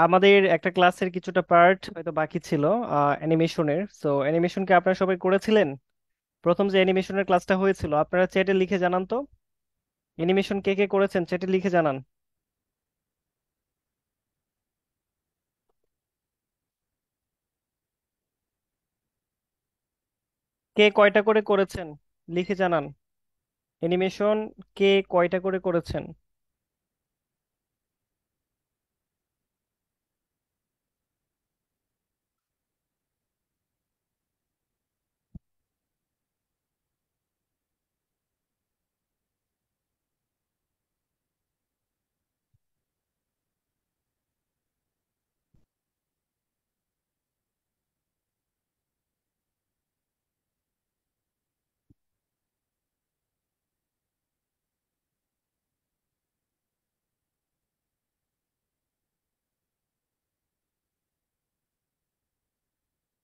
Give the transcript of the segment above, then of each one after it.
আমাদের একটা ক্লাসের কিছুটা পার্ট হয়তো বাকি ছিল অ্যানিমেশনের। সো অ্যানিমেশনকে আপনারা সবাই করেছিলেন? প্রথম যে অ্যানিমেশনের ক্লাসটা হয়েছিল, আপনারা চ্যাটে লিখে জানান তো অ্যানিমেশন কে কে করেছেন, চ্যাটে লিখে জানান। কে কয়টা করে করেছেন লিখে জানান। অ্যানিমেশন কে কয়টা করে করেছেন?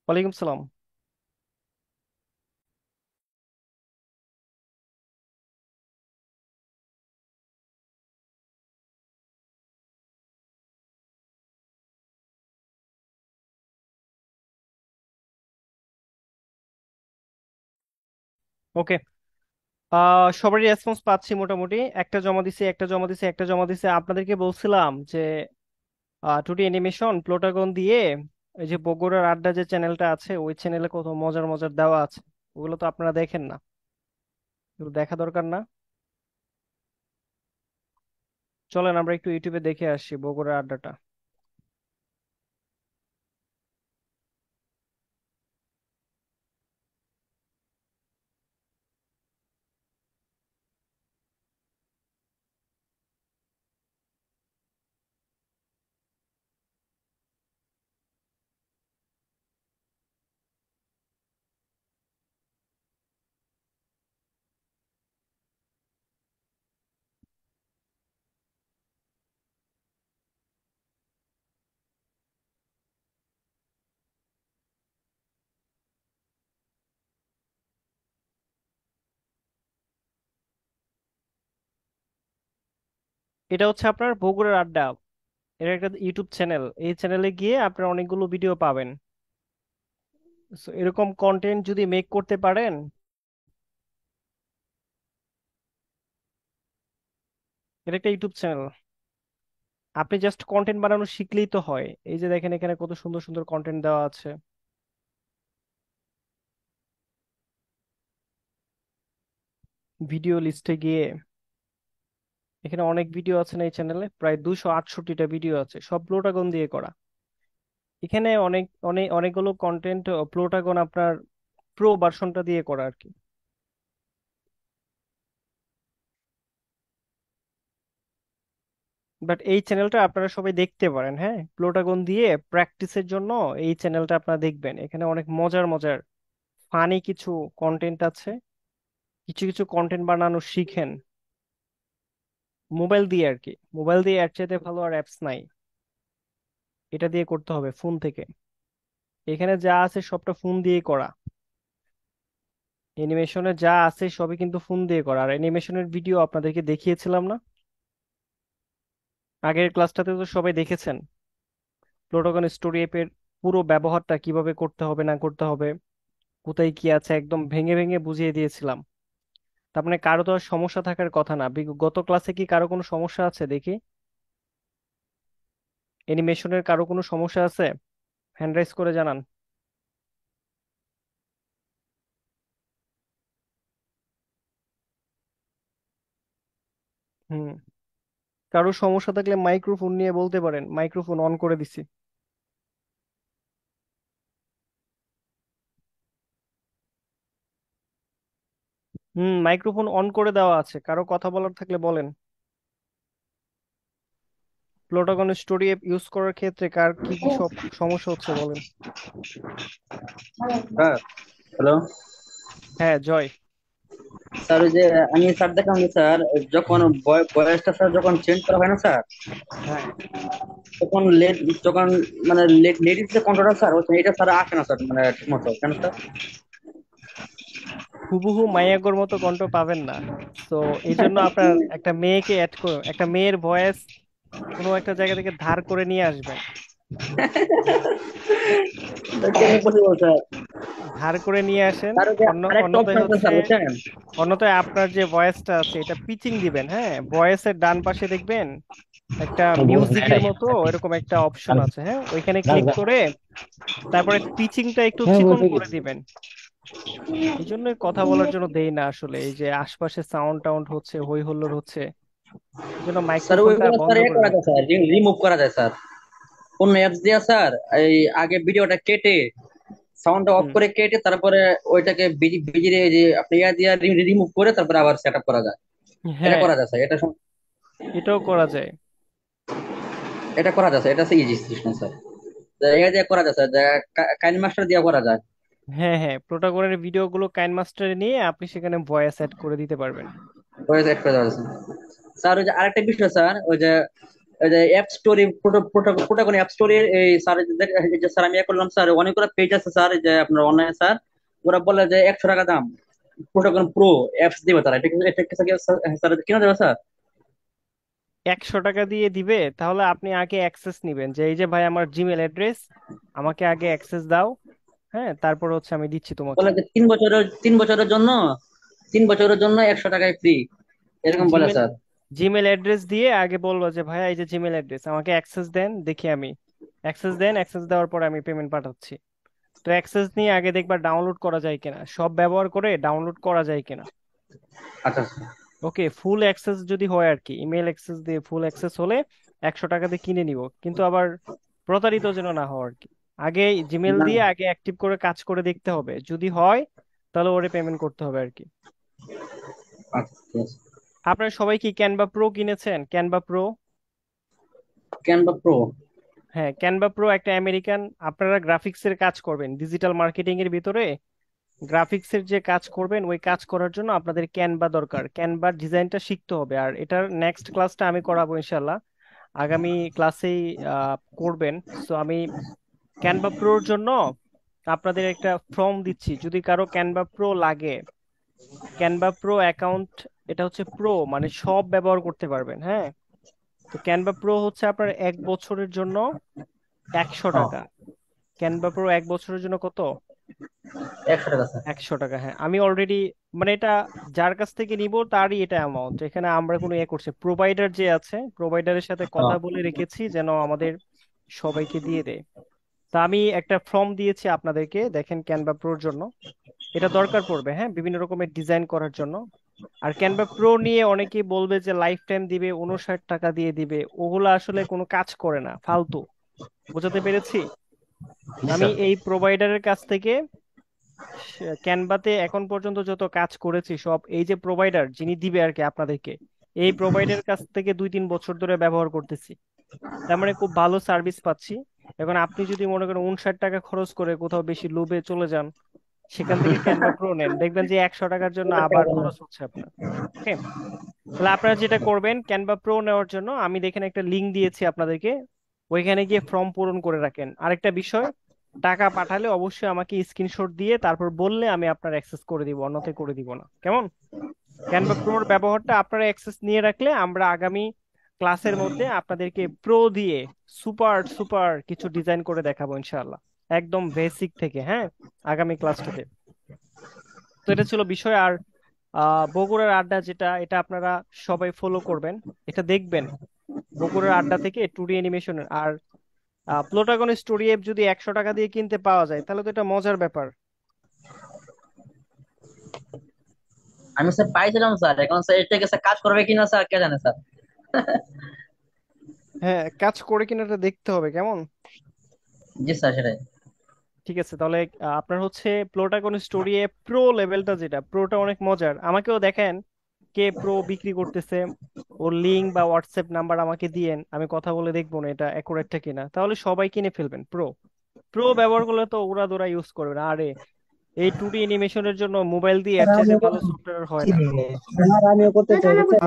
ওয়ালাইকুম সালাম। ওকে। সবারই রেসপন্স পাচ্ছি মোটামুটি। একটা জমা দিছে, একটা জমা দিছে, একটা জমা দিছে। আপনাদেরকে বলছিলাম যে টুডি অ্যানিমেশন প্লোটাগন দিয়ে এই যে বগুড়ার আড্ডা যে চ্যানেলটা আছে, ওই চ্যানেলে কত মজার মজার দেওয়া আছে। ওগুলো তো আপনারা দেখেন না, এগুলো দেখা দরকার না? চলেন আমরা একটু ইউটিউবে দেখে আসি বগুড়ার আড্ডাটা। এটা হচ্ছে আপনার বগুড়ার আড্ডা। এটা একটা ইউটিউব চ্যানেল। এই চ্যানেলে গিয়ে আপনারা অনেকগুলো ভিডিও পাবেন। So, এরকম কন্টেন্ট যদি মেক করতে পারেন। এটা একটা ইউটিউব চ্যানেল। আপনি জাস্ট কন্টেন্ট বানানো শিখলেই তো হয়। এই যে দেখেন এখানে কত সুন্দর সুন্দর কন্টেন্ট দেওয়া আছে। ভিডিও লিস্টে গিয়ে এখানে অনেক ভিডিও আছে না, এই চ্যানেলে প্রায় 268টা ভিডিও আছে, সব প্লোটাগন দিয়ে করা। এখানে অনেক অনেক অনেকগুলো কন্টেন্ট প্লোটাগন আপনার প্রো ভার্সনটা দিয়ে করা আর কি। বাট এই চ্যানেলটা আপনারা সবাই দেখতে পারেন, হ্যাঁ, প্লোটাগন দিয়ে প্র্যাকটিসের জন্য এই চ্যানেলটা আপনারা দেখবেন। এখানে অনেক মজার মজার ফানি কিছু কন্টেন্ট আছে। কিছু কিছু কন্টেন্ট বানানো শিখেন মোবাইল দিয়ে আর কি। মোবাইল দিয়ে এর চাইতে ভালো আর অ্যাপস নাই। এটা দিয়ে করতে হবে ফোন থেকে। এখানে যা আছে সবটা ফোন দিয়ে করা। অ্যানিমেশনে যা আছে সবই কিন্তু ফোন দিয়ে করা। আর অ্যানিমেশনের ভিডিও আপনাদেরকে দেখিয়েছিলাম না আগের ক্লাসটাতে? তো সবাই দেখেছেন প্লোটোকন স্টোরি অ্যাপের পুরো ব্যবহারটা কিভাবে করতে হবে না করতে হবে, কোথায় কি আছে একদম ভেঙে ভেঙে বুঝিয়ে দিয়েছিলাম। তার মানে কারো তো আর সমস্যা থাকার কথা না। গত ক্লাসে কি কারো কোনো সমস্যা আছে দেখি? অ্যানিমেশনের কারো কোনো সমস্যা আছে? হ্যান্ড রাইজ করে জানান। হুম। কারো সমস্যা থাকলে মাইক্রোফোন নিয়ে বলতে পারেন, মাইক্রোফোন অন করে দিছি। মাইক্রোফোন অন করে দেওয়া আছে, কারো কথা বলার থাকলে বলেন। প্লোটোকন স্টোরি অ্যাপ ইউজ করার ক্ষেত্রে কার কি কি সব সমস্যা হচ্ছে বলেন। হ্যাঁ, হ্যালো হ্যাঁ, জয়। স্যার। ওই যে আমি স্যার দেখলাম যে স্যার, যখন বয়সটা স্যার যখন চেঞ্জ করা হয় না স্যার, হ্যাঁ, তখন লেট যখন মানে লেডিস যে কন্ট্রোলটা স্যার এটা স্যার আসে না স্যার, মানে ঠিক মতো কেন স্যার? হুবহু মাইয়াগোর মতো কণ্ঠ পাবেন না। তো এই জন্য আপনার একটা মেয়েকে অ্যাড করুন, একটা মেয়ের ভয়েস কোনো একটা জায়গা থেকে ধার করে নিয়ে আসবেন। এটা কেমন পসিবল স্যার? ধার করে নিয়ে আসেন। তার যে আরেকটা অন্যথায় অপশন আছে হচ্ছে, স্যার, বুঝছেন? অন্যথায় আপনার যে ভয়েসটা আছে এটা পিচিং দিবেন, হ্যাঁ, ভয়েসের ডান পাশে দেখবেন একটা মিউজিকের মতো এরকম একটা অপশন আছে, হ্যাঁ, ওইখানে ক্লিক করে তারপরে পিচিংটা একটু চিকন করে দিবেন। এই জন্যই কথা বলার জন্য দেই না আসলে, এই যে আশপাশে সাউন্ড টাউন্ড হচ্ছে, হই হুল্লোড় হচ্ছে, এই জন্য স্যার মাইক্রোফোনটা ওইগুলো স্যার বন্ধ করে করা যায় রাখি। স্যার, রিমুভ করা যায় স্যার। কোন অ্যাপস দিয়া স্যার, এই আগে ভিডিওটা কেটে সাউন্ডটা অফ হুম। করে কেটে তারপরে ওইটাকে বিজি যে আপনি ইয়া দিয়া রিমুভ করে তারপরে আবার সেট আপ করা যায়। এটা হ্যাঁ, করা যায় স্যার, এটাও করা যায়। এটা করা যায় স্যার, এটা হচ্ছে ইজি সিস্টেম স্যার। ইয়া দিয়ে করা যায় স্যার, কাইন মাস্টার দিয়ে করা যায়। হ্যাঁ হ্যাঁ, প্রোটাগনের ভিডিওগুলো কাইনমাস্টারে নিয়ে আপনি সেখানে ভয়েস অ্যাড করে দিতে পারবেন। ভয়েস অ্যাড করে দেওয়া যায় স্যার। ওই যে আরেকটা বিষয় স্যার, ওই যে অ্যাপ স্টোরি, প্রোটাগন অ্যাপ স্টোরির এই স্যার, যে স্যার আমি ইয়ে করলাম স্যার, অনেকগুলো পেজ আছে স্যার, এই যে আপনার অনলাইনে স্যার, ওরা বলে যে 100 টাকা দাম প্রোটোকল প্রো অ্যাপস দিবে তারা, এটা কি স্যার কিনা যাবে স্যার? 100 টাকা দিয়ে দিবে? তাহলে আপনি আগে অ্যাক্সেস নিবেন, যে এই যে ভাই আমার জিমেল অ্যাড্রেস, আমাকে আগে অ্যাক্সেস দাও, হ্যাঁ, তারপর হচ্ছে আমি দিচ্ছি তোমাকে। বলে যে 3 বছরের জন্য, 3 বছরের জন্য 100 টাকায় ফ্রি, এরকম বলে জিমেল স্যার। জিমেল অ্যাড্রেস দিয়ে আগে বললো যে ভাইয়া এই যে জিমেল অ্যাড্রেস, আমাকে অ্যাক্সেস দেন, দেখি আমি। অ্যাক্সেস দেন, অ্যাক্সেস দেওয়ার পরে আমি পেমেন্ট পাঠাচ্ছি। তো অ্যাক্সেস নিয়ে আগে দেখবা ডাউনলোড করা যায় কিনা, সব ব্যবহার করে ডাউনলোড করা যায় কিনা। আচ্ছা আচ্ছা। ওকে, ফুল অ্যাক্সেস যদি হয় আর কি, ইমেল অ্যাক্সেস দিয়ে ফুল অ্যাক্সেস হলে 100 টাকা দিয়ে কিনে নিব, কিন্তু আবার প্রতারিত যেন না হয় আর কি। আগে জিমেল না, দিয়ে আগে অ্যাক্টিভ করে কাজ করে দেখতে হবে, যদি হয় তাহলে ওরে পেমেন্ট করতে হবে আর কি। আচ্ছা ঠিক আছে। আপনারা সবাই কি ক্যানভা প্রো কিনেছেন? Canva pro? Canva pro? হ্যাঁ, ক্যানভা প্রো একটা আমেরিকান, আপনারা গ্রাফিক্সের কাজ করবেন ডিজিটাল মার্কেটিং এর ভিতরে, গ্রাফিক্সের যে কাজ করবেন ওই কাজ করার জন্য আপনাদের ক্যানভা দরকার, ক্যানভার ডিজাইনটা শিখতে হবে। আর এটার নেক্সট ক্লাসটা আমি করাবো ইনশাল্লাহ, আগামী ক্লাসেই করবেন। সো আমি ক্যানভা প্রোর জন্য আপনাদের একটা ফর্ম দিচ্ছি, যদি কারো ক্যানভা প্রো লাগে, ক্যানভা প্রো অ্যাকাউন্ট, এটা হচ্ছে প্রো মানে সব ব্যবহার করতে পারবেন, হ্যাঁ। তো ক্যানভা প্রো হচ্ছে আপনার 1 বছরের জন্য 100 টাকা। ক্যানভা প্রো 1 বছরের জন্য কত? 100 টাকা স্যার। 100 টাকা, হ্যাঁ। আমি অলরেডি মানে এটা যার কাছ থেকে নিব তারই এটা অ্যামাউন্ট, এখানে আমরা কোনো ইয়ে করছি, প্রোভাইডার যে আছে প্রোভাইডারের সাথে কথা হ্যাঁ। বলে রেখেছি যেন আমাদের সবাইকে দিয়ে দেয়। তা আমি একটা ফর্ম দিয়েছি আপনাদেরকে, দেখেন ক্যানভা প্রোর জন্য এটা দরকার পড়বে, হ্যাঁ, বিভিন্ন রকমের ডিজাইন করার জন্য। আর ক্যানভা প্রো নিয়ে অনেকেই বলবে যে লাইফ টাইম দিবে, 59 টাকা দিয়ে দিবে, ওগুলা আসলে কোনো কাজ করে না, ফালতু। বোঝাতে পেরেছি? জি আমি স্যার। এই প্রোভাইডারের কাছ থেকে ক্যানভাতে এখন পর্যন্ত যত কাজ করেছি সব এই যে প্রোভাইডার যিনি দিবে আর কি আপনাদেরকে, এই প্রোভাইডারের কাছ থেকে 2-3 বছর ধরে ব্যবহার করতেছি, তার মানে খুব ভালো সার্ভিস পাচ্ছি। এখন আপনি যদি মনে করেন 59 টাকা খরচ করে কোথাও বেশি লোভে চলে যান, সেখান থেকে ক্যানভা প্রো নেন, দেখবেন যে 100 টাকার জন্য আবার খরচ হচ্ছে আপনার। ওকে, তাহলে আপনারা যেটা করবেন ক্যানভা প্রো নেওয়ার জন্য আমি দেখেন একটা লিংক দিয়েছি আপনাদেরকে, ওইখানে গিয়ে ফর্ম পূরণ করে রাখেন। আরেকটা বিষয়, টাকা পাঠালে অবশ্যই আমাকে স্ক্রিনশট দিয়ে তারপর বললে আমি আপনার অ্যাক্সেস করে দিব, অন্যথায় করে দিব না, কেমন? ক্যানভা প্রোর ব্যবহারটা আপনারা অ্যাক্সেস নিয়ে রাখলে আমরা আগামী ক্লাসের মধ্যে আপনাদেরকে প্রো দিয়ে সুপার সুপার কিছু ডিজাইন করে দেখাবো ইনশাআল্লাহ, একদম বেসিক থেকে, হ্যাঁ, আগামী ক্লাসটাতে। তো এটা ছিল বিষয়। আর বগুড়ার আড্ডা যেটা, এটা আপনারা সবাই ফলো করবেন, এটা দেখবেন। বগুড়ার আড্ডা থেকে 2D অ্যানিমেশনের আর প্লোটাগন স্টোরি অ্যাপ যদি 100 টাকা দিয়ে কিনতে পাওয়া যায় তাহলে তো এটা মজার ব্যাপার। আমি স্যার পাইছিলাম স্যার, এখন স্যার এটা কি স্যার কাজ করবে কিনা স্যার কে জানে স্যার। হ্যাঁ, কাজ করে কিনা এটা দেখতে হবে, কেমন? জি স্যার সেটাই। ঠিক আছে, তাহলে আপনার হচ্ছে প্লোটাগন স্টোরি অ্যাপ প্রো লেভেলটা, যেটা প্রোটা অনেক মজার, আমাকেও দেখেন কে প্রো বিক্রি করতেছে, ওর লিঙ্ক বা হোয়াটসঅ্যাপ নাম্বার আমাকে দিয়েন, আমি কথা বলে দেখবো না এটা অ্যাকুরেটটা কিনা, তাহলে সবাই কিনে ফেলবেন প্রো। প্রো ব্যবহার করলে তো ওরা দোরা ইউজ করবে না আরে, এই 2D অ্যানিমেশনের জন্য মোবাইল দিয়ে এর চাইতে ভালো সফটওয়্যার হয় না। আমিও করতে চাই বুঝছেন?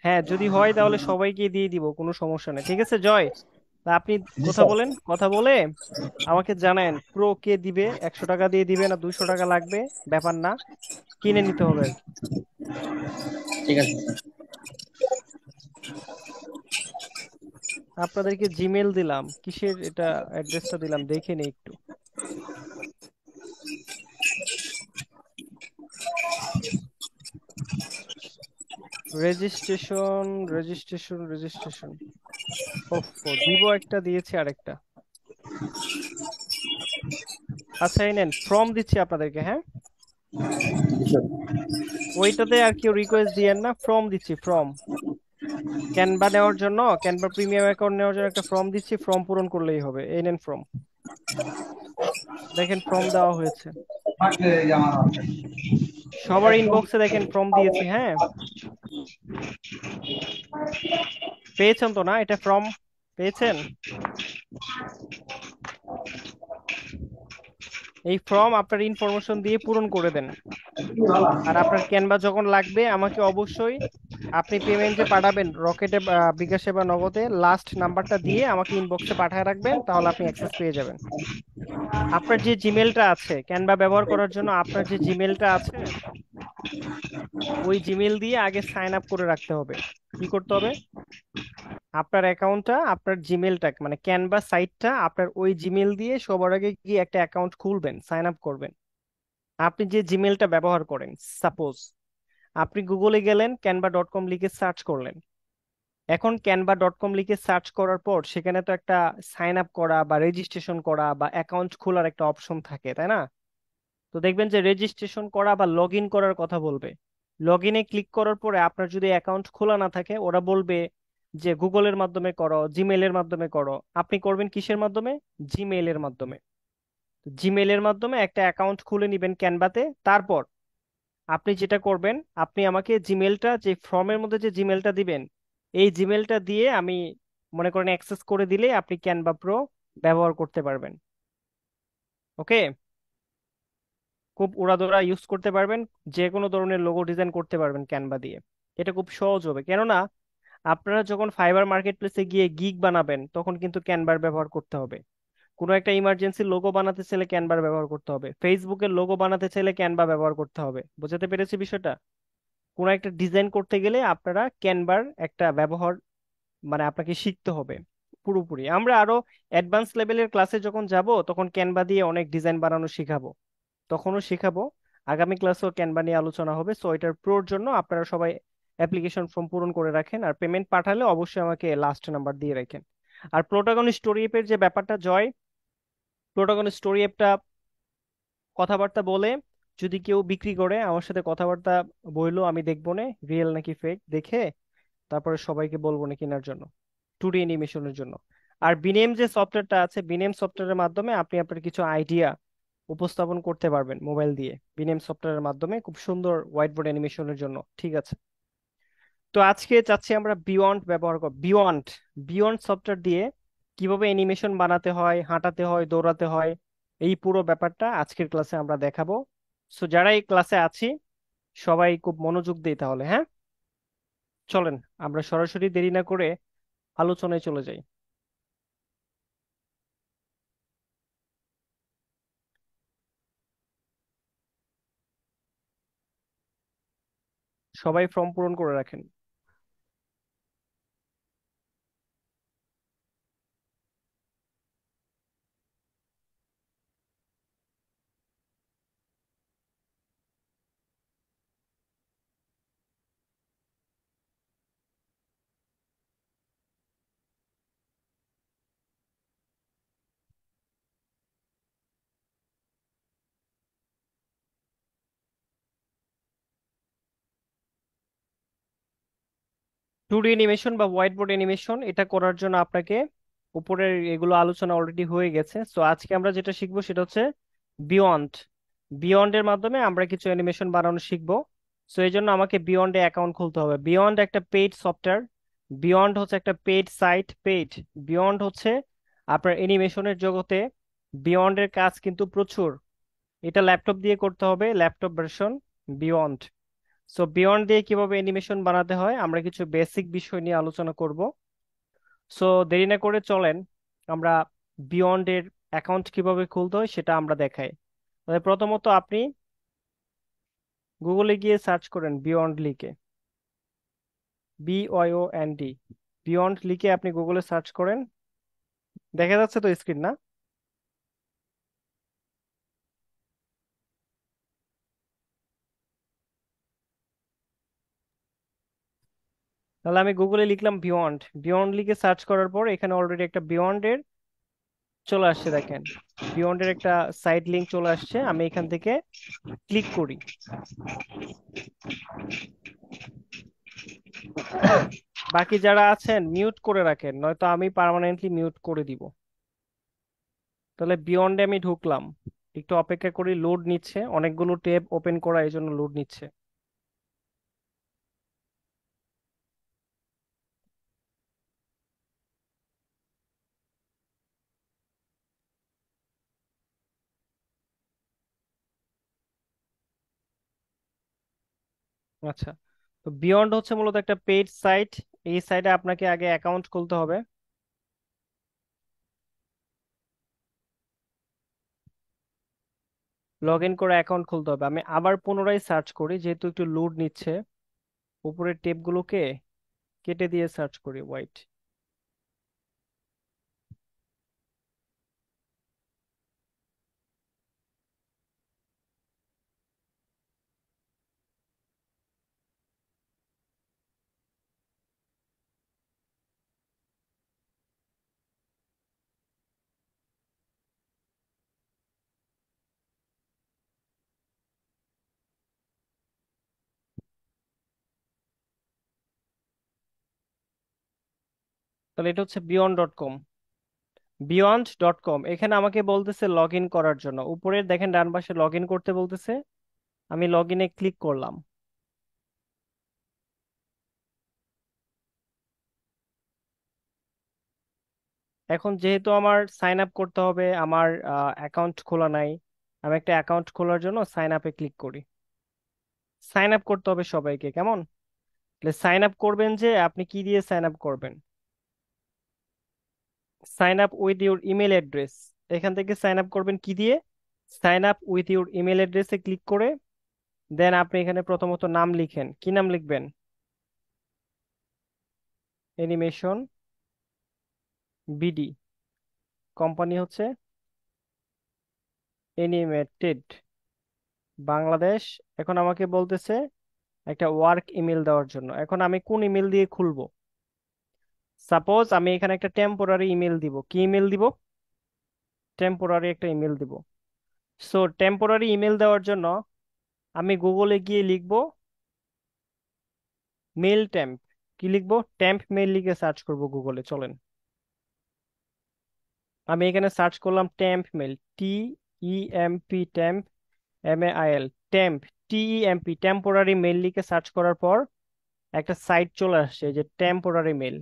হ্যাঁ, যদি হয় তাহলে সবাইকে দিয়ে দিব, কোনো সমস্যা নেই। ঠিক আছে জয়, তা আপনি জি কথা স্যার। বলেন, কথা বলে আমাকে জানায়েন প্রো কে দিবে, 100 টাকা দিয়ে দিবে না 200 টাকা লাগবে, ব্যাপার না, কিনে নিতে হবে আর কি। ঠিক আছে স্যার। আপনাদেরকে জিমেল দিলাম, কিসের এটা অ্যাড্রেসটা দিলাম দেখে নিই একটু। Registration, registration, registration. ওফ, দিব একটা দিয়েছি আরেকটা। আচ্ছা এই নেন, ফর্ম দিচ্ছি আপনাদেরকে, হ্যাঁ। ওইটাতে আর কেউ রিকোয়েস্ট দিয়েন না, ফর্ম দিচ্ছি, ফর্ম। ক্যানভা নেওয়ার জন্য, ক্যানভা প্রিমিয়াম অ্যাকাউন্ট নেওয়ার জন্য একটা ফর্ম দিচ্ছি, ফর্ম পূরণ করলেই হবে। এই নেন ফর্ম, দেখেন ফর্ম দেওয়া হয়েছে। সবার ইনবক্সে দেখেন ফর্ম দিয়েছি, হ্যাঁ। পেয়েছেন তো না এটা ফর্ম? পেয়েছেন? এই ফর্ম আপনার ইনফরমেশন দিয়ে পূরণ করে দেন। আর আপনার ক্যানভা যখন লাগবে আমাকে অবশ্যই, আপনি পেমেন্ট যে পাঠাবেন রকেটে বা বিকাশে বা নগদে, লাস্ট নাম্বারটা দিয়ে আমাকে ইনবক্সে পাঠিয়ে রাখবেন, তাহলে আপনি অ্যাক্সেস পেয়ে যাবেন। আপনার যে জিমেলটা আছে ক্যানভা ব্যবহার করার জন্য, আপনার যে জিমেলটা আছে ওই জিমেল দিয়ে আগে সাইন আপ করে রাখতে হবে। কি করতে হবে? আপনার অ্যাকাউন্টটা, আপনার জিমেলটা মানে ক্যানভা সাইটটা আপনার ওই জিমেল দিয়ে সবার আগে গিয়ে একটা অ্যাকাউন্ট খুলবেন, সাইন আপ করবেন। আপনি যে জিমেলটা ব্যবহার করেন, সাপোজ আপনি গুগলে গেলেন, canva.com লিখে সার্চ করলেন। এখন canva.com লিখে সার্চ করার পর সেখানে তো একটা সাইন আপ করা বা রেজিস্ট্রেশন করা বা অ্যাকাউন্ট খোলার একটা অপশন থাকে, তাই না? তো দেখবেন যে রেজিস্ট্রেশন করা বা লগ ইন করার কথা বলবে। লগ ইনে ক্লিক করার পরে আপনার যদি অ্যাকাউন্ট খোলা না থাকে, ওরা বলবে যে গুগলের মাধ্যমে করো, জিমেইলের মাধ্যমে করো। আপনি করবেন কিসের মাধ্যমে? জিমেইলের মাধ্যমে। জিমেইলের মাধ্যমে একটা অ্যাকাউন্ট খুলে নিবেন ক্যানভাতে। তারপর আপনি যেটা করবেন, আপনি আমাকে জিমেলটা, যে ফর্মের মধ্যে যে জিমেলটা দিবেন, এই জিমেলটা দিয়ে আমি, মনে করেন অ্যাক্সেস করে দিলে আপনি ক্যানভা প্রো ব্যবহার করতে পারবেন। ওকে, খুব উড়াধুরা ইউজ করতে পারবেন, যে কোনো ধরনের লোগো ডিজাইন করতে পারবেন ক্যানভা দিয়ে। এটা খুব সহজ হবে, কেননা আপনারা যখন ফাইবার মার্কেট প্লেসে গিয়ে গিগ বানাবেন তখন কিন্তু ক্যানভার ব্যবহার করতে হবে। কোনো একটা ইমার্জেন্সি লোগো বানাতে চাইলে ক্যানভার ব্যবহার করতে হবে, ফেসবুকের লোগো বানাতে চাইলে ক্যানভা ব্যবহার করতে হবে। বুঝতে পেরেছি বিষয়টা? কোনো একটা ডিজাইন করতে গেলে আপনারা ক্যানভার একটা ব্যবহার মানে আপনাকে শিখতে হবে পুরোপুরি। আমরা আরো অ্যাডভান্স লেভেলের ক্লাসে যখন যাব তখন ক্যানভা দিয়ে অনেক ডিজাইন বানানো শিখাবো, তখনও শিখাবো। আগামী ক্লাসেও ক্যানভা নিয়ে আলোচনা হবে। সো এটার প্রোর জন্য আপনারা সবাই অ্যাপ্লিকেশন ফর্ম পূরণ করে রাখেন, আর পেমেন্ট পাঠালে অবশ্যই আমাকে লাস্ট নাম্বার দিয়ে রাখেন। আর প্রোটাগন স্টোরি অ্যাপের যে ব্যাপারটা জয়, প্রোটাগন স্টোরি অ্যাপটা কথাবার্তা বলে যদি কেউ বিক্রি করে আমার সাথে কথাবার্তা বইলো, আমি দেখবো না রিয়েল নাকি ফেক দেখে, তারপরে সবাইকে বলবো না কেনার জন্য, টুডি অ্যানিমেশনের জন্য। আর বিনেম যে সফটওয়্যারটা আছে, বিনেম সফটওয়্যারের মাধ্যমে আপনি আপনার কিছু আইডিয়া উপস্থাপন করতে পারবেন মোবাইল দিয়ে, বিনেম সফটওয়্যারের মাধ্যমে খুব সুন্দর হোয়াইট বোর্ড অ্যানিমেশনের জন্য। ঠিক আছে, তো আজকে চাচ্ছি আমরা বিয়ন্ড ব্যবহার করব। বিয়ন্ড, বিয়ন্ড সফটওয়্যার দিয়ে কিভাবে অ্যানিমেশন বানাতে হয়, হাঁটাতে হয়, দৌড়াতে হয়, এই পুরো ব্যাপারটা আজকের ক্লাসে আমরা দেখাবো। সো যারা এই ক্লাসে আছি সবাই খুব মনোযোগ দিই তাহলে, হ্যাঁ। চলেন আমরা সরাসরি দেরি না করে আলোচনায় চলে যাই। সবাই ফর্ম পূরণ করে রাখেন। 2D অ্যানিমেশন বা হোয়াইট বোর্ড অ্যানিমেশন এটা করার জন্য আপনাকে, উপরের এগুলো আলোচনা অলরেডি হয়ে গেছে। সো আজকে আমরা যেটা শিখবো সেটা হচ্ছে বিয়ন্ড। বিয়ন্ডের মাধ্যমে আমরা কিছু অ্যানিমেশন বানানো শিখবো। সো এই জন্য আমাকে বিয়ন্ডে অ্যাকাউন্ট খুলতে হবে। বিয়ন্ড একটা পেইড সফটওয়্যার, বিয়ন্ড হচ্ছে একটা পেইড সাইট। পেইড, বিয়ন্ড হচ্ছে আপনার অ্যানিমেশনের জগতে বিয়ন্ডের কাজ কিন্তু প্রচুর। এটা ল্যাপটপ দিয়ে করতে হবে, laptop version beyond. So beyond দিয়ে কিভাবে অ্যানিমেশন বানাতে হয় আমরা কিছু বেসিক বিষয় নিয়ে আলোচনা করব। সো দেরি না করে চলেন আমরা বিয়ন্ডের অ্যাকাউন্ট কিভাবে খুলতে হয় সেটা আমরা দেখাই। তাহলে প্রথমত আপনি গুগলে গিয়ে সার্চ করেন বিয়ন্ড লিখে, BYOND। বিয়ন্ড লিখে আপনি গুগলে সার্চ করেন। দেখা যাচ্ছে তো স্ক্রিন না? তাহলে আমি গুগলে লিখলাম বিয়ন্ড। বিয়ন্ড লিখে সার্চ করার পর এখানে অলরেডি একটা বিয়ন্ড এর চলে আসছে দেখেন। বিয়ন্ড এর একটা সাইড লিংক চলে আসছে, আমি এখান থেকে ক্লিক করি। বাকি যারা আছেন মিউট করে রাখেন, নয়তো আমি পার্মানেন্টলি মিউট করে দিব। তাহলে বিয়ন্ডে আমি ঢুকলাম, একটু অপেক্ষা করি, লোড নিচ্ছে, অনেকগুলো ট্যাব ওপেন করা এই জন্য লোড নিচ্ছে। আচ্ছা, তো বিয়ন্ড হচ্ছে মূলত একটা পেইড সাইট। এই সাইটে আপনাকে আগে অ্যাকাউন্ট খুলতে হবে। লগ ইন করে অ্যাকাউন্ট খুলতে হবে। আমি আবার পুনরায় সার্চ করি, যেহেতু একটু লোড নিচ্ছে। উপরের টেপগুলোকে কেটে দিয়ে সার্চ করি, ওয়াইট। তাহলে এটা হচ্ছে বিয়ন্ড.কম। বিয়ন্ড.কম, এখানে আমাকে বলতেছে লগ ইন করার জন্য। উপরে দেখেন ডান পাশে লগ ইন করতে বলতেছে, আমি লগ ইনে ক্লিক করলাম। এখন যেহেতু আমার সাইন আপ করতে হবে, আমার অ্যাকাউন্ট খোলা নাই, আমি একটা অ্যাকাউন্ট খোলার জন্য সাইন আপে ক্লিক করি। সাইন আপ করতে হবে সবাইকে, কেমন? তাহলে সাইন আপ করবেন যে আপনি কি দিয়ে সাইন আপ করবেন? Sign up with your email address. এখান থেকে সাইন আপ করবেন কি দিয়ে? Sign up with your email অ্যাড্রেসে ক্লিক করে দেন আপনি এখানে প্রথমত নাম লিখেন। কি নাম লিখবেন? Animation BD. কোম্পানি হচ্ছে অ্যানিমেটেড বাংলাদেশ। এখন আমাকে বলতেছে একটা ওয়ার্ক ইমেল দেওয়ার জন্য। এখন আমি কোন ইমেল দিয়ে খুলবো? সাপোজ আমি এখানে একটা টেম্পোরারি ইমেল দিব। কি ইমেল দিব? টেম্পোরারি একটা ইমেল দিব। সো টেম্পোরারি ইমেল দেওয়ার জন্য আমি গুগলে গিয়ে লিখবো মেল টেম্প। কি লিখবো? টেম্প মেল লিখে সার্চ করব গুগলে, চলেন। আমি এখানে সার্চ করলাম temp mail, TEMP, temp, MAIL, temp, TEMP, temporary mail লিখে সার্চ করার পর একটা সাইট চলে আসছে, এই যে টেম্পোরারি মেল।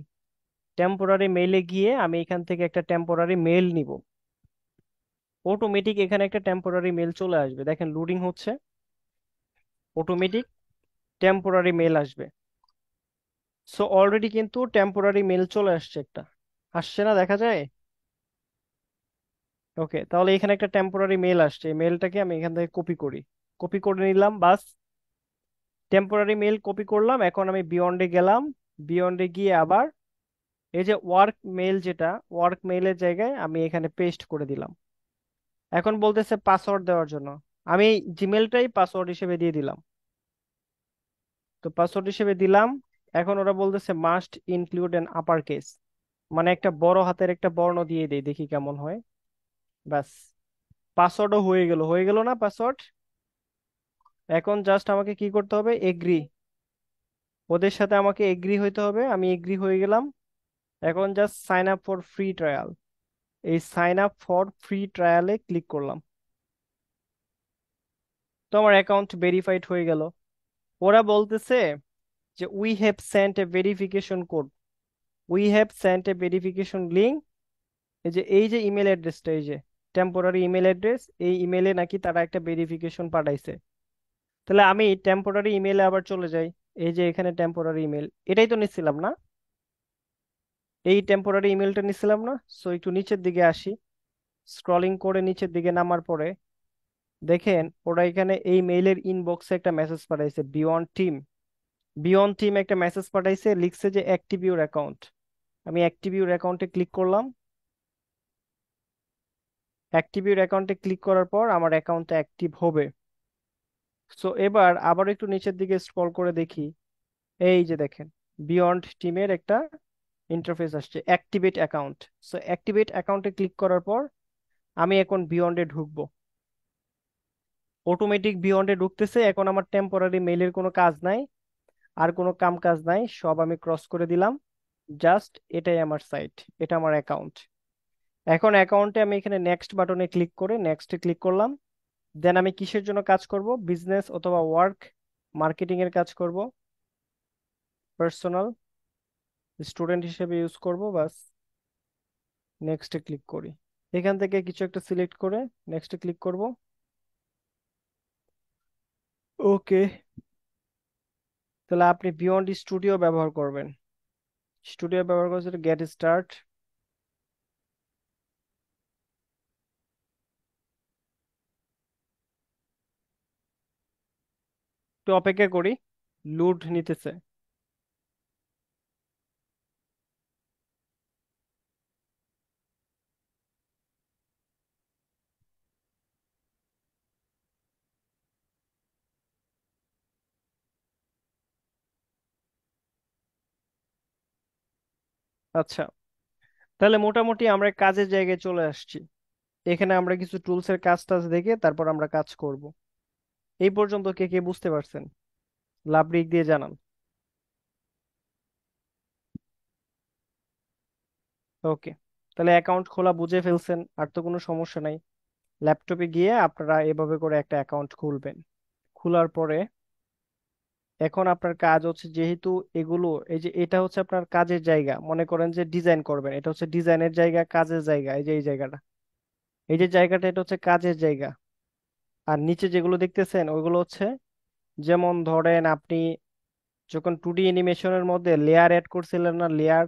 টেম্পোরারি মেইলে গিয়ে আমি এখান থেকে একটা টেম্পোরারি মেল নিব। অটোমেটিক এখানে একটা টেম্পোরারি মেল চলে আসবে, দেখেন লোডিং হচ্ছে। অটোমেটিক টেম্পোরারি মেল আসবে। সো অলরেডি কিন্তু টেম্পোরারি মেল চলে আসছে একটা। আসছে না, দেখা যায়? ওকে, তাহলে এখানে একটা টেম্পোরারি মেল আসছে, এই মেলটাকে আমি এখান থেকে কপি করি। কপি করে নিলাম, বাস। টেম্পোরারি মেল কপি করলাম। এখন আমি বিয়ন্ডে গেলাম। বিয়ন্ডে গিয়ে আবার এই যে ওয়ার্ক মেল, যেটা ওয়ার্ক মেইলের জায়গায় আমি এখানে পেস্ট করে দিলাম। এখন বলতেছে পাসওয়ার্ড দেওয়ার জন্য, আমি জিমেলটাই পাসওয়ার্ড হিসেবে দিয়ে দিলাম। তো পাসওয়ার্ড হিসেবে দিলাম। এখন ওরা বলতেছে must include N upper case, মানে একটা বড় হাতের একটা বর্ণ দিয়ে দেই, দেখি কেমন হয়। ব্যাস, পাসওয়ার্ডও হয়ে গেল। হয়ে গেল না পাসওয়ার্ড? এখন জাস্ট আমাকে কি করতে হবে? এগ্রি। ওদের সাথে আমাকে এগ্রি হইতে হবে, আমি এগ্রি হয়ে গেলাম। এখন just sign up for free trial. এই সাইন আপ ফর ফ্রি ট্রায়ালে ক্লিক করলাম। তো আমার অ্যাকাউন্ট ভেরিফাইড হয়ে গেল। ওরা বলতেছে যে we have sent a verification code, we have sent a verification link. এই যে ইমেল অ্যাড্রেসটা, এই যে টেম্পোরারি ইমেল অ্যাড্রেস, এই ইমেলে নাকি তারা একটা ভেরিফিকেশন পাঠাইছে। তাহলে আমি টেম্পোরারি ইমেলে আবার চলে যাই। এই যে এখানে টেম্পোরারি ইমেল, এটাই তো নিচ্ছিলাম না? এই টেম্পোরারি ইমেলটা নিচ্ছিলাম না? সো একটু নিচের দিকে আসি। স্ক্রলিং করে নিচের দিকে নামার পরে দেখেন ওরা এখানে এই মেইলের ইনবক্সে একটা মেসেজ পাঠাইছে, বিয়ন্ড টিম। বিয়ন্ড টিম একটা মেসেজ পাঠাইছে, লিখছে যে অ্যাক্টিভ ইউর অ্যাকাউন্ট। আমি অ্যাক্টিভিউর অ্যাকাউন্টে ক্লিক করলাম। অ্যাক্টিভিউর অ্যাকাউন্টে ক্লিক করার পর আমার অ্যাকাউন্টটা অ্যাক্টিভ হবে। সো এবার আবার একটু নিচের দিকে স্ক্রল করে দেখি, এই যে দেখেন বিয়ন্ড টিমের একটা ইন্টারফেস আসছে, অ্যাক্টিভেট অ্যাকাউন্ট। সো অ্যাক্টিভেট অ্যাকাউন্টে ক্লিক করার পর আমি এখন বিয়ন্ডে ঢুকবো। অটোমেটিক বিয়ন্ডে ঢুকতেছে। এখন আমার টেম্পোরারি মেইলের কোনো কাজ নাই, আর কোনো কাম কাজ নাই, সব আমি ক্রস করে দিলাম। জাস্ট এটাই আমার সাইট, এটা আমার অ্যাকাউন্ট। এখন অ্যাকাউন্টে আমি এখানে নেক্সট বাটনে ক্লিক করে নেক্সটে ক্লিক করলাম। দেন আমি কিসের জন্য কাজ করব? বিজনেস অথবা ওয়ার্ক, মার্কেটিং এর কাজ করব, পার্সোনাল, স্টুডেন্ট হিসেবে ইউজ করব, বাস। নেক্সটে ক্লিক করি। এখান থেকে কিছু একটা সিলেক্ট করে নেক্সটে ক্লিক করব। ওকে, তাহলে আপনি বিয়ন্ড স্টুডিও ব্যবহার করবেন। স্টুডিও ব্যবহার করছে, গেট স্টার্ট। একটু অপেক্ষা করি, লোড নিতেছে। আচ্ছা, তাহলে মোটামুটি আমরা কাজের জায়গায় চলে আসছি। এখানে আমরা কিছু টুলস এর কাজ টাজ দেখে তারপর আমরা কাজ করব। এই পর্যন্ত কে কে বুঝতে পারছেন? লাভ রিক দিয়ে জানান। ওকে, তাহলে অ্যাকাউন্ট খোলা বুঝে ফেলছেন, আর তো কোনো সমস্যা নাই। ল্যাপটপে গিয়ে আপনারা এভাবে করে একটা অ্যাকাউন্ট খুলবেন। খোলার পরে এখন আপনার কাজ হচ্ছে, যেহেতু এগুলো, এই যে এটা হচ্ছে আপনার কাজের জায়গা, মনে করেন যে ডিজাইন করবেন, এটা হচ্ছে ডিজাইনের জায়গা, কাজের জায়গা, এই যে এই জায়গাটা, এই যে জায়গাটা, এটা হচ্ছে কাজের জায়গা। আর নিচে যেগুলো দেখতেছেন ওইগুলো হচ্ছে, যেমন ধরেন আপনি যখন 2D অ্যানিমেশনের মধ্যে লেয়ার অ্যাড করছিলেন না, লেয়ার,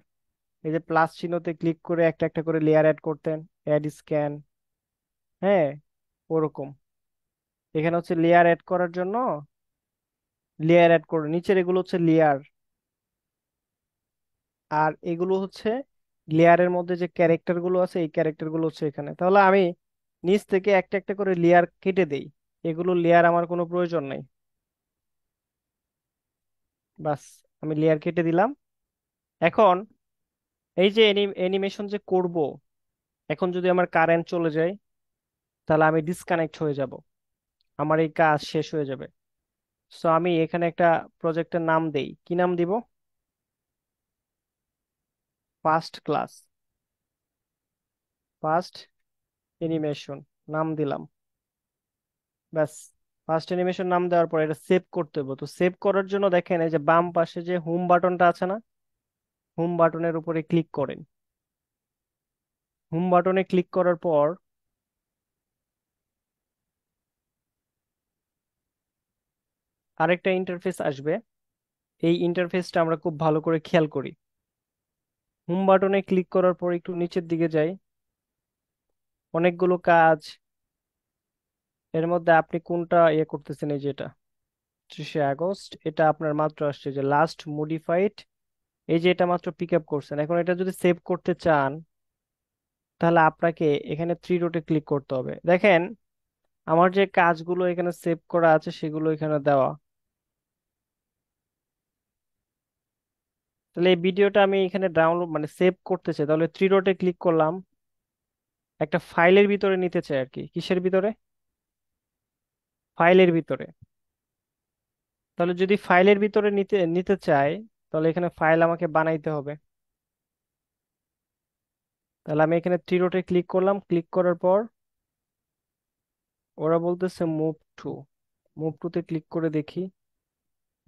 এই যে প্লাস চিহ্নতে ক্লিক করে একটা একটা করে লেয়ার অ্যাড করতেন, অ্যাড স্ক্যান, হ্যাঁ, ওরকম। এখানে হচ্ছে লেয়ার অ্যাড করার জন্য লেয়ার অ্যাড করুন, নিচের এগুলো হচ্ছে লেয়ার। আর এগুলো হচ্ছে লেয়ারের মধ্যে যে ক্যারেক্টার গুলো আছে, এই ক্যারেক্টার গুলো হচ্ছে এখানে। তাহলে আমি নিচ থেকে একটা একটা করে লেয়ার কেটে দেই, এগুলো লেয়ার আমার কোনো প্রয়োজন নাই। বাস, আমি লেয়ার কেটে দিলাম। এখন এই যে অ্যানিমেশন যে করব, এখন যদি আমার কারেন্ট চলে যায়, তাহলে আমি ডিসকানেক্ট হয়ে যাব, আমার এই কাজ শেষ হয়ে যাবে। সো আমি এখানে একটা প্রজেক্টের নাম দেই, কি নাম দিব? ফার্স্ট ক্লাস, ফার্স্ট অ্যানিমেশন নাম দিলাম। ব্যাস, ফার্স্ট অ্যানিমেশন নাম দেওয়ার পর এটা সেভ করতে হবে। তো সেভ করার জন্য দেখেন এই যে বাম পাশে যে হোম বাটনটা আছে না, হোম বাটনের উপরে ক্লিক করেন। হোম বাটনে ক্লিক করার পর আরেকটা ইন্টারফেস আসবে। এই ইন্টারফেসটা আমরা খুব ভালো করে খেয়াল করি। হোম বাটনে ক্লিক করার পর একটু নিচের দিকে যাই, অনেকগুলো কাজ। এর মধ্যে আপনি কোনটা ইয়ে করতেছেন? এই যেটা 30শে আগস্ট, এটা আপনার মাত্র আসছে যে লাস্ট মডিফাইড, এই যে এটা মাত্র পিক আপ করছেন। এখন এটা যদি সেভ করতে চান, তাহলে আপনাকে এখানে থ্রি ডটে ক্লিক করতে হবে। দেখেন আমার যে কাজগুলো এখানে সেভ করা আছে সেগুলো এখানে দেওয়া। তাহলে এই ভিডিওটা আমি এখানে ডাউনলোড মানে সেভ করতে চাই, তাহলে থ্রি ডটে ক্লিক করলাম, একটা ফাইলের ভিতরে নিতে চাই আর কি। কিসের ভিতরে? ফাইলের ভিতরে। তাহলে যদি ফাইলের ভিতরে নিতে নিতে চাই, তাহলে এখানে ফাইল আমাকে বানাইতে হবে। তাহলে আমি এখানে থ্রি ডটে ক্লিক করলাম, ক্লিক করার পর ওরা বলতেছে মুভ টু, মুভ টুতে ক্লিক করে দেখি।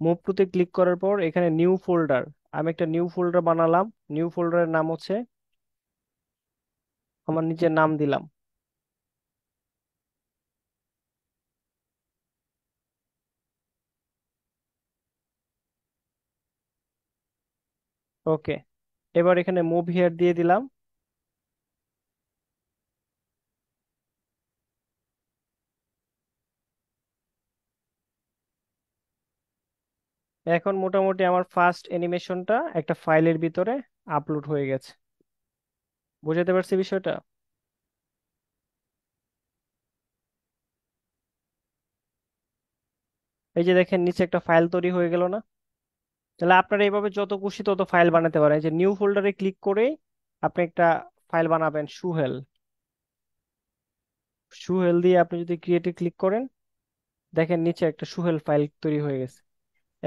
মুভ টুতে ক্লিক করার পর এখানে নিউ ফোল্ডার, আমি একটা নিউ ফোল্ডার বানালাম। নিউ ফোল্ডারের নাম হচ্ছে, আমার নিজের নাম দিলাম। ওকে, এবার এখানে মুভ হিয়ার দিয়ে দিলাম। এখন মোটামুটি আমার ফার্স্ট অ্যানিমেশনটা একটা ফাইলের ভিতরে আপলোড হয়ে গেছে। বুঝাতে পারছি বিষয়টা? এই যে দেখেন নিচে একটা ফাইল তৈরি হয়ে গেল না? তাহলে আপনারা এইভাবে যত খুশি তত ফাইল বানাতে পারেন। এই যে নিউ ফোল্ডারে ক্লিক করে আপনি একটা ফাইল বানাবেন, সুহেল। সুহেল দিয়ে আপনি যদি ক্রিয়েটে ক্লিক করেন, দেখেন নিচে একটা সুহেল ফাইল তৈরি হয়ে গেছে।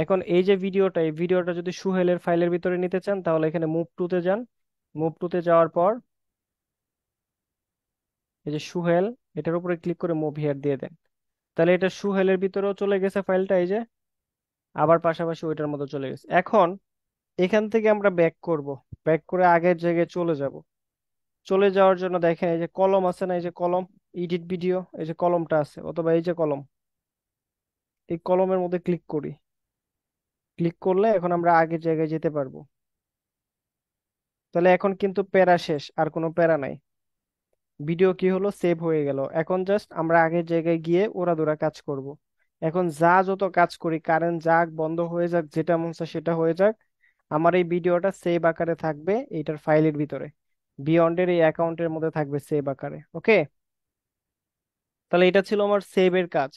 এখন এই যে ভিডিওটা, এই ভিডিওটা যদি সুহেলের ফাইলের ভিতরে নিতে চান তাহলে এখানে মুভ টুতে যান। মুভ টুতে যাওয়ার পর এই যে সুহেল, এটার উপরে ক্লিক করে মুভ হিয়ার দিয়ে দেন। তাহলে এটা সুহেলের ভিতরেও চলে গেছে ফাইলটা, এই যে আবার পাশাপাশি ওইটার মতো চলে গেছে। এখন এখান থেকে আমরা ব্যাক করব, ব্যাক করে আগের জায়গায় চলে যাব। চলে যাওয়ার জন্য দেখেন এই যে কলম আছে না, এই যে কলম, এডিট ভিডিও, এই যে কলমটা আছে, অথবা এই যে কলম, এই কলমের মধ্যে ক্লিক করি। ক্লিক করলে এখন আমরা আগের জায়গায় যেতে পারবো। তাহলে এখন কিন্তু প্যারা শেষ, আর কোনো প্যারা নাই। ভিডিও কি হলো, সেভ হয়ে গেল। এখন জাস্ট আমরা আগের জায়গায় গিয়ে ওরা কাজ করব। এখন যা যত কাজ করি, কারেন্ট যাক বন্ধ হয়ে যাক, যেটা মন চায় সেটা হয়ে যাক, আমার এই ভিডিওটা সেভ আকারে থাকবে এইটার ফাইলের ভিতরে, বিয়ন্ডের এই অ্যাকাউন্টের মধ্যে থাকবে সেভ আকারে। ওকে, তাহলে এটা ছিল আমার সেভের কাজ।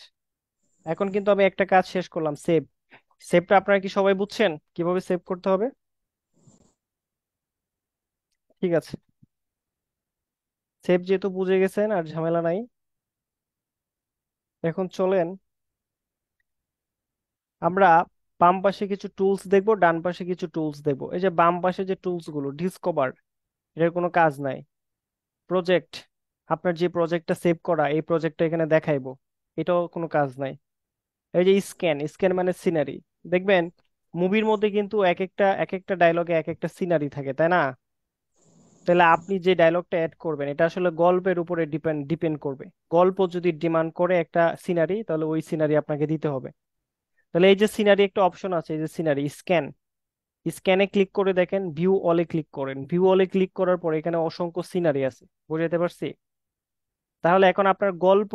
এখন কিন্তু আমি একটা কাজ শেষ করলাম, সেভ। সেভটা আপনারা কি সবাই বুঝছেন কিভাবে সেভ করতে হবে? ঠিক আছে, সেভ যেহেতু বুঝে গেছেন আর ঝামেলা নাই। এখন চলেন আমরা বাম পাশে কিছু টুলস দেখবো, ডান পাশে কিছু টুলস দেখবো। এই যে বাম পাশে যে টুলস গুলো, ডিসকভার, এটার কোনো কাজ নাই। প্রজেক্ট, আপনার যে প্রজেক্টটা সেভ করা, এই প্রজেক্টটা এখানে দেখাইবো, এটাও কোনো কাজ নাই। এই যে স্ক্যান, স্ক্যান মানে সিনারি। দেখবেন মুভির মধ্যে কিন্তু এক একটা ডায়লগে এক একটা সিনারি থাকে, তাই না? তাহলে আপনি যে ডায়লগটা অ্যাড করবেন এটা আসলে গল্পের উপরে ডিপেন্ড ডিপেন্ড করবে। গল্প যদি ডিমান্ড করে একটা সিনারি, তাহলে ওই সিনারি আপনাকে দিতে হবে। তাহলে এই যে সিনারি একটা অপশন আছে, এই যে সিনারি স্ক্যান, স্ক্যানে ক্লিক করে দেখেন, ভিউ অলে ক্লিক করেন। ভিউ অলে ক্লিক করার পর এখানে অসংখ্য সিনারি আছে, বুঝাতে পারছি? তাহলে এখন আপনার গল্প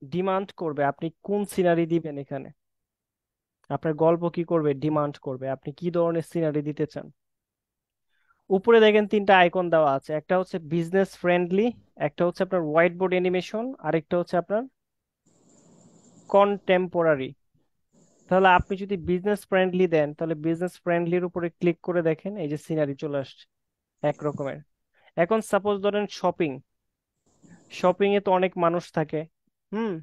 ডিমান্ড করবে আপনি কোন সিনারি দিবেন এখানে। আপনার গল্প কি করবে, ডিমান্ড করবে আপনি কি ধরনের সিনারি দিতে চান। উপরে দেখেন তিনটা আইকন দেওয়া আছে, একটা হচ্ছে বিজনেস ফ্রেন্ডলি, একটা হচ্ছে আপনার হোয়াইট বোর্ড অ্যানিমেশন, আরেকটা হচ্ছে আপনার কন্টেম্পোরারি। তাহলে আপনি যদি বিজনেস ফ্রেন্ডলি দেন, তাহলে বিজনেস ফ্রেন্ডলির উপরে ক্লিক করে দেখেন এই যে সিনারি চলে আসছে এক রকমের। এখন সাপোজ ধরেন শপিং, শপিং এ তো অনেক মানুষ থাকে। হুম,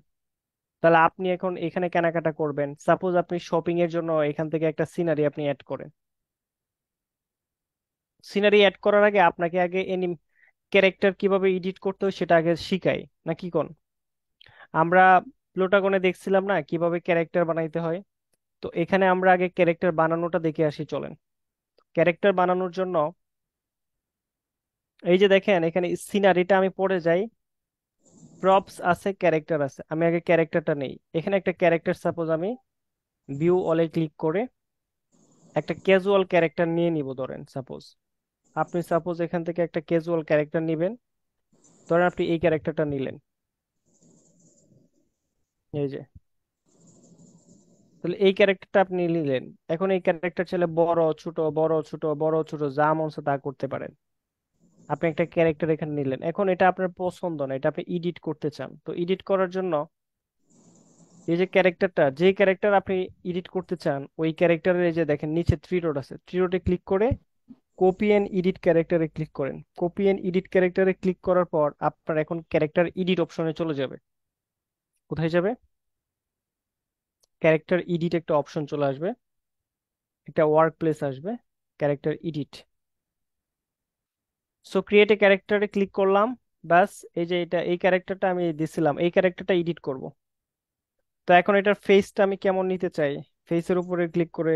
তাহলে আপনি এখন এখানে কেনাকাটা করবেন, সাপোজ আপনি শপিং এর জন্য এখান থেকে একটা সিনারি আপনি অ্যাড করেন। সিনারি অ্যাড করার আগে আপনাকে আগে ক্যারেক্টার কিভাবে এডিট করতে হয় সেটা আগে শিখাই, না কি কোন? আমরা প্লোটাগনে দেখছিলাম না কিভাবে ক্যারেক্টার বানাইতে হয়? তো এখানে আমরা আগে ক্যারেক্টার বানানোটা দেখে আসি, চলেন। ক্যারেক্টার বানানোর জন্য এই যে দেখেন এখানে সিনারিটা আমি পড়ে যাই, প্রপস আছে, ক্যারেক্টার আছে, আমি আগে ক্যারেক্টারটা নেই। এখানে একটা ক্যারেক্টার সাপোজ আমি ভিউ অলে ক্লিক করে একটা ক্যাজুয়াল ক্যারেক্টার নিয়ে নিব, ধরেন সাপোজ। আপনি সাপোজ এখান থেকে একটা ক্যাজুয়াল ক্যারেক্টার নিবেন, ধরেন আপনি এই ক্যারেক্টারটা নিলেন, এই যে। তাহলে এই ক্যারেক্টারটা আপনি নিলেন। এখন এই ক্যারেক্টার ছেলে বড় ছোট বড় ছোট বড় ছোট যা মন চায় তা করতে পারেন। আপনি একটা ক্যারেক্টার এখানে নিলেন, এখন এটা আপনার পছন্দ না, এটা আপনি এডিট করতে চান। তো এডিট করার জন্য এই যে ক্যারেক্টারটা, যে ক্যারেক্টার আপনি এডিট করতে চান ওই ক্যারেক্টারের এই যে দেখেন নিচে থ্রি ডট আছে, থ্রি ডটে ক্লিক করে কপি এন্ড এডিট ক্যারেক্টারে ক্লিক করেন। কপি এন্ড এডিট ক্যারেক্টারে ক্লিক করার পর আপনার এখন ক্যারেক্টার এডিট অপশনে চলে যাবে। কোথায় যাবে? ক্যারেক্টার এডিট একটা অপশন চলে আসবে, একটা ওয়ার্ক প্লেস আসবে, character edit. So create a ক্যারেক্টারে ক্লিক করলাম, ব্যাস। এই যে এটা, এই ক্যারেক্টারটা আমি দিছিলাম, এই ক্যারেক্টারটা এডিট করব। তো এখন এটার ফেসটা আমি কেমন নিতে চাই, ফেসের উপরে ক্লিক করে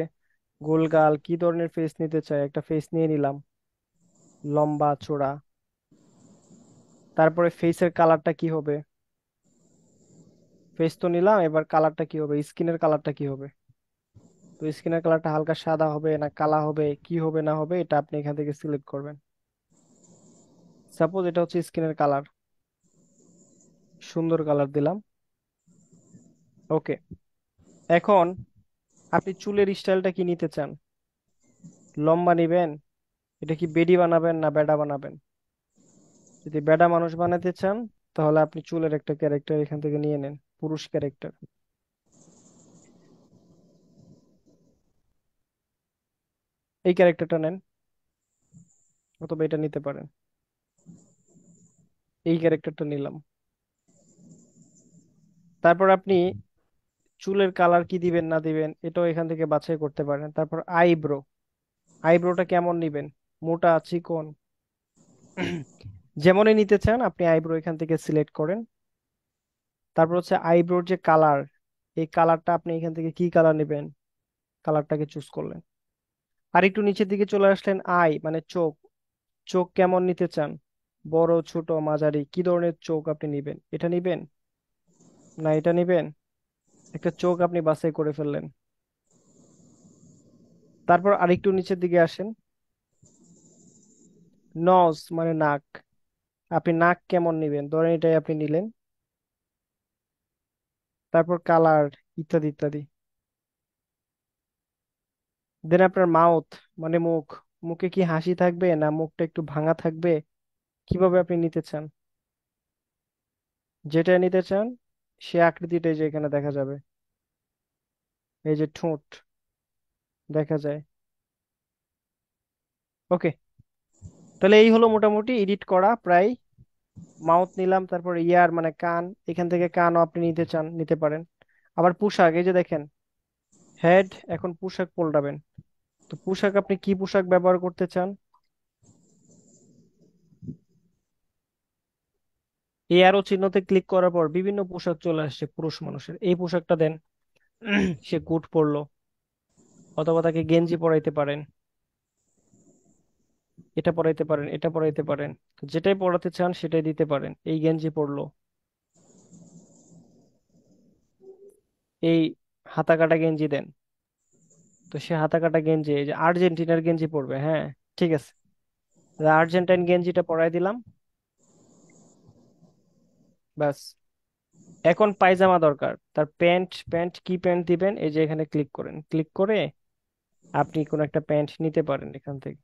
গোলগাল কি ধরনের ফেস নিতে চাই, একটা ফেস নিয়ে নিলাম, লম্বা চোড়া। তারপরে ফেসের কালারটা কি হবে, ফেস তো নিলাম, এবার কালারটা কি হবে, স্কিনের কালারটা কি হবে। তো স্কিনের কালারটা হালকা সাদা হবে না কালা হবে, কি হবে না হবে এটা আপনি এখান থেকে সিলেক্ট করবেন। সাপোজ এটা হচ্ছে স্কিনের কালার, সুন্দর কালার দিলাম। ওকে, এখন আপনি চুলের স্টাইলটা কি নিতে চান? লম্বা নিবেন? এটা কি বেডি বানাবেন না বেডা বানাবেন? যদি বেডা মানুষ বানাতে চান তাহলে আপনি চুলের একটা ক্যারেক্টার এখান থেকে নিয়ে নেন, পুরুষ ক্যারেক্টার। এই ক্যারেক্টারটা নেন, অথবা এটা নিতে পারেন। এই ক্যারেক্টারটা নিলাম। তারপর আপনি চুলের কালার কি দিবেন না দিবেন এটাও এখান থেকে বাছাই করতে পারেন। তারপর আইব্রো, আইব্রোটা কেমন নিবেন, মোটা চিকন? যেমনই নিতে চান আপনি আইব্রো এখান থেকে সিলেক্ট করেন। তারপর হচ্ছে আইব্রোর যে কালার, এই কালারটা আপনি এখান থেকে কি কালার নেবেন, কালারটাকে চুজ করলেন। আর একটু নিচের দিকে চলে আসলেন, আই মানে চোখ, চোখ কেমন নিতে চান, বড় ছোট মাঝারি, কি ধরনের চোখ আপনি নিবেন, এটা নিবেন না এটা নিবেন? একটা চোখ আপনি বাছাই করে ফেললেন। তারপর আরেকটু নিচের দিকে আসেন, নজ মানে নাক, আপনি নাক কেমন নিবেন ধরেন এটাই আপনি নিলেন। তারপর কালার, ইত্যাদি ইত্যাদি। দেন আপনার মাউথ মানে মুখ, মুখে কি হাসি থাকবে না মুখটা একটু ভাঙা থাকবে, কিভাবে আপনি নিতে চান? যেটা নিতে চান সে আকৃতিটাই যে এখানে দেখা যাবে, এই যে ঠোঁট দেখা যায়। ওকে, তাহলে এই হলো মোটামুটি এডিট করা প্রায়। মাউথ নিলাম, তারপর ইয়ার মানে কান, এখান থেকে কানও আপনি নিতে চান নিতে পারেন। আবার পোশাক, এই যে দেখেন হেড, এখন পোশাক পাল্টাবেন। তো পোশাক আপনি কি পোশাক ব্যবহার করতে চান? এই অ্যারো চিহ্নতে ক্লিক করার পর বিভিন্ন পোশাক চলে আসছে পুরুষ মানুষের, এই পোশাকটা দেন। সে কোট পরলো, অথবা তাকে গেঞ্জি পরাইতে পারেন, এটা পরাইতে পারেন, এটা পরাইতে পারেন। তো যেটাই পরাতে চান সেটাই দিতে পারেন। এই গেঞ্জি পরলো, এই হাতা কাটা গেঞ্জি দেন। তো সে হাতা কাটা গেঞ্জি, এই যে আর্জেন্টিনার গেঞ্জি পরবে, হ্যাঁ ঠিক আছে, আর্জেন্টাইন গেঞ্জিটা পরাই দিলাম। ব্যাস। এখন পায়জামা দরকার, তার প্যান্ট, প্যান্ট কি প্যান্ট দিবেন, এই যে এখানে ক্লিক করেন, ক্লিক করে আপনি কোন একটা প্যান্ট নিতে পারেন এখান থেকে,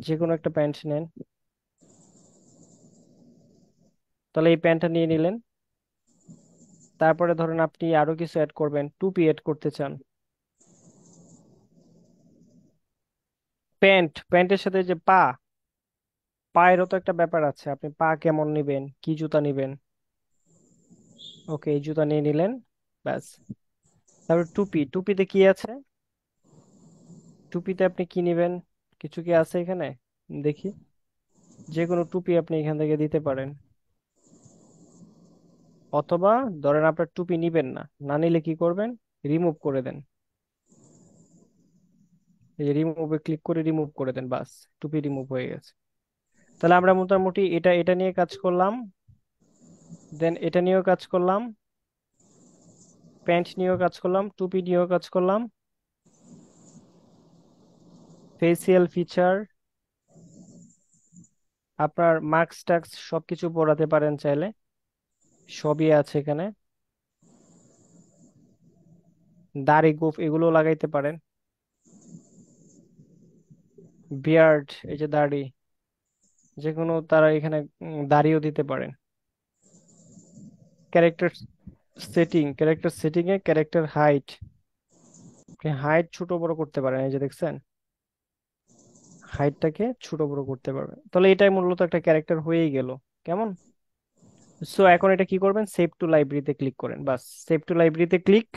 যে কোনো একটা প্যান্ট নেন। তাহলে এই প্যান্টটা নিয়ে নিলেন। তারপরে ধরেন আপনি আরো কিছু অ্যাড করবেন, টুপি অ্যাড করতে চান। প্যান্ট, প্যান্টের সাথে যে পা, পায়েরও তো একটা ব্যাপার আছে, আপনি পা কেমন নিবেন, কি জুতা নিবেন? ওকে, এই জুতা নিয়ে নিলেন। ব্যাস। তারপর টুপি, টুপিতে কি আছে, টুপিতে আপনি কি নিবেন, কিছু কি আছে এখানে দেখি। যে কোনো টুপি আপনি এখান থেকে দিতে পারেন। অথবা ধরেন আপনার টুপি নিবেন না, না নিলে কি করবেন, রিমুভ করে দেন। এই যে রিমুভে ক্লিক করে রিমুভ করে দেন, বাস, টুপি রিমুভ হয়ে গেছে। তাহলে আমরা মোটামুটি এটা এটা নিয়ে কাজ করলাম, দেন এটা নিয়েও কাজ করলাম, প্যান্ট নিয়েও কাজ করলাম, টুপি নিয়েও কাজ করলাম, ফেসিয়াল ফিচার, আপনার মার্কস টাক্স সবকিছু পড়াতে পারেন চাইলে, সবই আছে এখানে। দাড়ি গোফ এগুলো লাগাইতে পারেন, বিয়ার্ড এই যে দাড়ি, যে কোনো তারা এখানে দাড়িও দিতে পারেন। Character setting, character setting a character height, আপনি হাইট ছোট বড় করতে পারেন, এই যে দেখছেন হাইটটাকে ছোট বড় করতে পারবেন। তাহলে এটাই মূলত একটা ক্যারেক্টার হয়েই গেল। কেমন? সো এখন এটা কি করবেন, সেভ টু লাইব্রেরিতে ক্লিক করেন, বাস। সেভ টু লাইব্রেরিতে ক্লিক,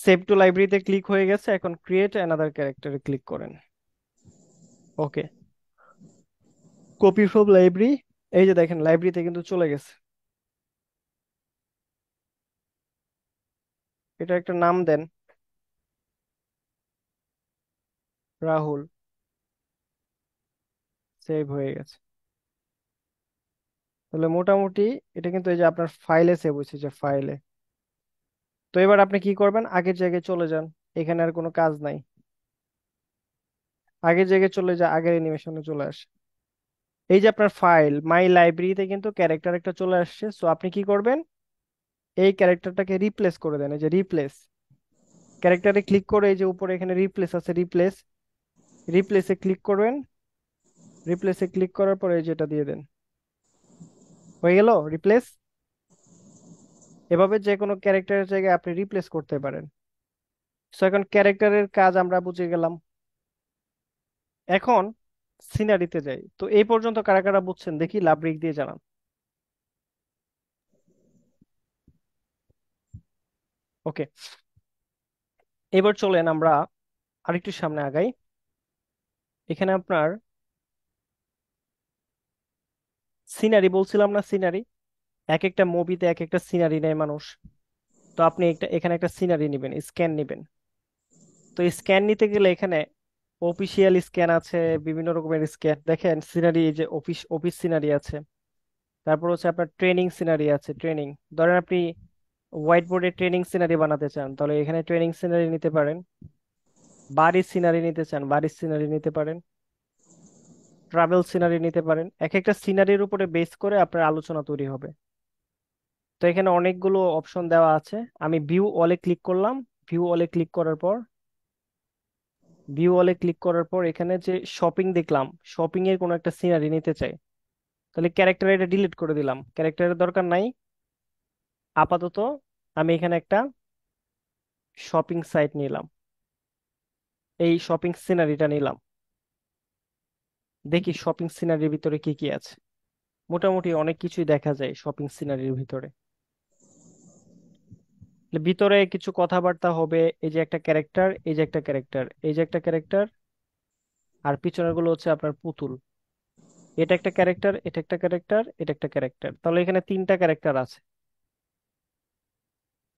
সেভ টু লাইব্রেরিতে ক্লিক হয়ে গেছে। এখন ক্রিয়েট অ্যানাদার ক্যারেক্টারে ক্লিক করেন। ওকে, কপি ফ্রম লাইব্রেরি, এই যে দেখেন লাইব্রেরিতে কিন্তু চলে গেছে। এটা একটা নাম দেন, রাহুল, সেভ হয়ে গেছে। তাহলে মোটামুটি এটা কিন্তু এই যে আপনার ফাইলে সেভ হয়েছে, যে ফাইলে। তো এবার আপনি কি করবেন, আগের জায়গায় চলে যান, এখানে আর কোনো কাজ নাই। আগের জায়গায় চলে যা, আগের অ্যানিমেশনে চলে আসে। এই যে আপনার ফাইল মাই লাইব্রেরিতে কিন্তু ক্যারেক্টার একটা চলে আসছে। সো আপনি কি করবেন, এই ক্যারেক্টারটাকে রিপ্লেস করে দেন, এই যে রিপ্লেস, ক্যারেক্টারে ক্লিক করে এই যে উপরে এখানে রিপ্লেস আছে, রিপ্লেসে ক্লিক করবেন। রিপ্লেসে ক্লিক করার পরে এই যেটা দিয়ে দেন, হয়ে গেল রিপ্লেস। এভাবে যে কোনো ক্যারেক্টারের জায়গায় আপনি রিপ্লেস করতে পারেন। সো এখন ক্যারেক্টারের কাজ আমরা বুঝে গেলাম। এখন সিনারিতে যাই। তো এই পর্যন্ত কারা কারা বুঝছেন দেখি, লাভ রিক দিয়ে জানান। ওকে, এবার চলেন আমরা আরেকটু সামনে আগাই। এখানে আপনার সিনারি বলছিলাম না, সিনারি এক একটা মুভিতে এক একটা সিনারি নেয় মানুষ। তো আপনি এখানে একটা সিনারি নেবেন, স্ক্যান নেবেন। তো স্ক্যান নিতে গেলে এখানে অফিসিয়াল স্ক্যান আছে, বিভিন্ন রকমের স্ক্যান দেখেন। সিনারি এই যে অফিস অফিস সিনারি আছে, তারপর হচ্ছে আপনার ট্রেনিং সিনারি আছে। ট্রেনিং, ধরেন আপনি হোয়াইট বোর্ডে ট্রেনিং সিনারি বানাতে চান, তাহলে এখানে ট্রেনিং সিনারি নিতে পারেন। বাড়ির সিনারি নিতে চান, বাড়ির সিনারি নিতে পারেন। ট্রাভেল সিনারি নিতে পারেন। এক একটা সিনারির উপরে বেস করে আপনার আলোচনা তৈরি হবে। তো এখানে অনেকগুলো অপশন দেওয়া আছে। আমি ভিউ অলে ক্লিক করলাম। ভিউ অলে ক্লিক করার পর এখানে যে শপিং দেখলাম, শপিং এর কোনো একটা সিনারি নিতে চাই, তাহলে ক্যারেক্টার এটা ডিলিট করে দিলাম, ক্যারেক্টারের দরকার নাই আপাতত। আমি এখানে একটা শপিং সাইট নিলাম, এই শপিং সিনারিটা নিলাম। দেখি শপিং সিনারির ভিতরে কি কি আছে। মোটামুটি অনেক কিছুই দেখা যায় শপিং সিনারির ভিতরে। ভিতরে কিছু কথাবার্তা হবে। এই যে একটা ক্যারেক্টার, এই যে একটা ক্যারেক্টার, এই যে একটা ক্যারেক্টার, আর পিছনের গুলো হচ্ছে আপনার পুতুল। এটা একটা ক্যারেক্টার, এটা একটা ক্যারেক্টার, এটা একটা ক্যারেক্টার, তাহলে এখানে তিনটা ক্যারেক্টার আছে।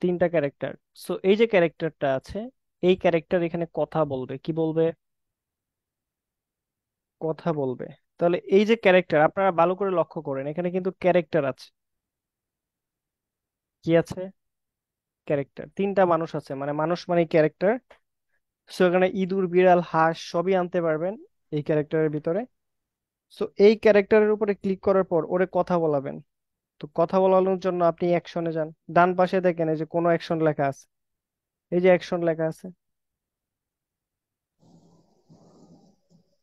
তিনটা ক্যারেক্টার। সো এই যে ক্যারেক্টারটা আছে, এই ক্যারেক্টার এখানে কথা বলবে। কি বলবে? কথা বলবে। তাহলে এই যে ক্যারেক্টার, আপনারা ভালো করে লক্ষ্য করেন, এখানে কিন্তু ক্যারেক্টার আছে। কি আছে? ক্যারেক্টার। তিনটা মানুষ আছে, মানে মানুষ মানে ক্যারেক্টার। সো এখানে ইঁদুর, বিড়াল, হাঁস সবই আনতে পারবেন এই ক্যারেক্টারের ভিতরে। সো এই ক্যারেক্টারের উপরে ক্লিক করার পর ওরে কথা বলাবেন। তো কথা বলানোর জন্য আপনি অ্যাকশনে যান। ডান পাশে দেখেন এই যে কোনো অ্যাকশন লেখা আছে, এই যে অ্যাকশন লেখা আছে।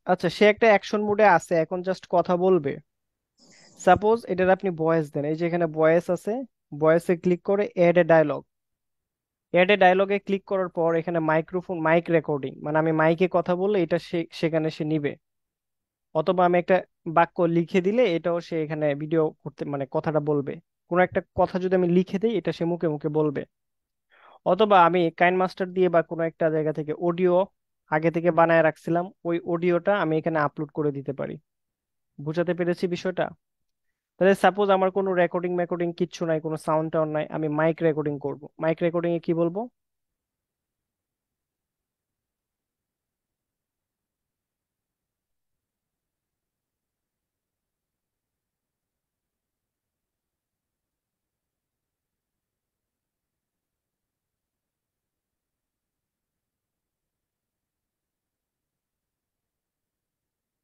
আচ্ছা, সে একটা অ্যাকশন মোডে আছে, এখন জাস্ট কথা বলবে। সাপোজ এটার আপনি ভয়েস দেন, এই যে এখানে ভয়েস আছে। ভয়েসে ক্লিক করে add a dialogue. Add a ডায়লগে ক্লিক করার পর এখানে মাইক্রোফোন, মাইক রেকর্ডিং, মানে আমি মাইকে কথা বললে এটা সেখানে সে নিবে। অথবা আমি একটা বাক্য লিখে দিলে এটাও সে এখানে ভিডিও করতে, মানে কথাটা বলবে। কোনো একটা কথা যদি আমি লিখে দিই, এটা সে মুখে মুখে বলবে। অথবা আমি কাইন মাস্টার দিয়ে বা কোনো একটা জায়গা থেকে অডিও আগে থেকে বানায় রাখছিলাম, ওই অডিওটা আমি এখানে আপলোড করে দিতে পারি। বুঝাতে পেরেছি বিষয়টা? তাহলে সাপোজ আমার কোনো রেকর্ডিং মেকর্ডিং কিচ্ছু নাই, কোনো সাউন্ড টাউন নাই, আমি মাইক রেকর্ডিং করব। মাইক রেকর্ডিং এ কি বলবো?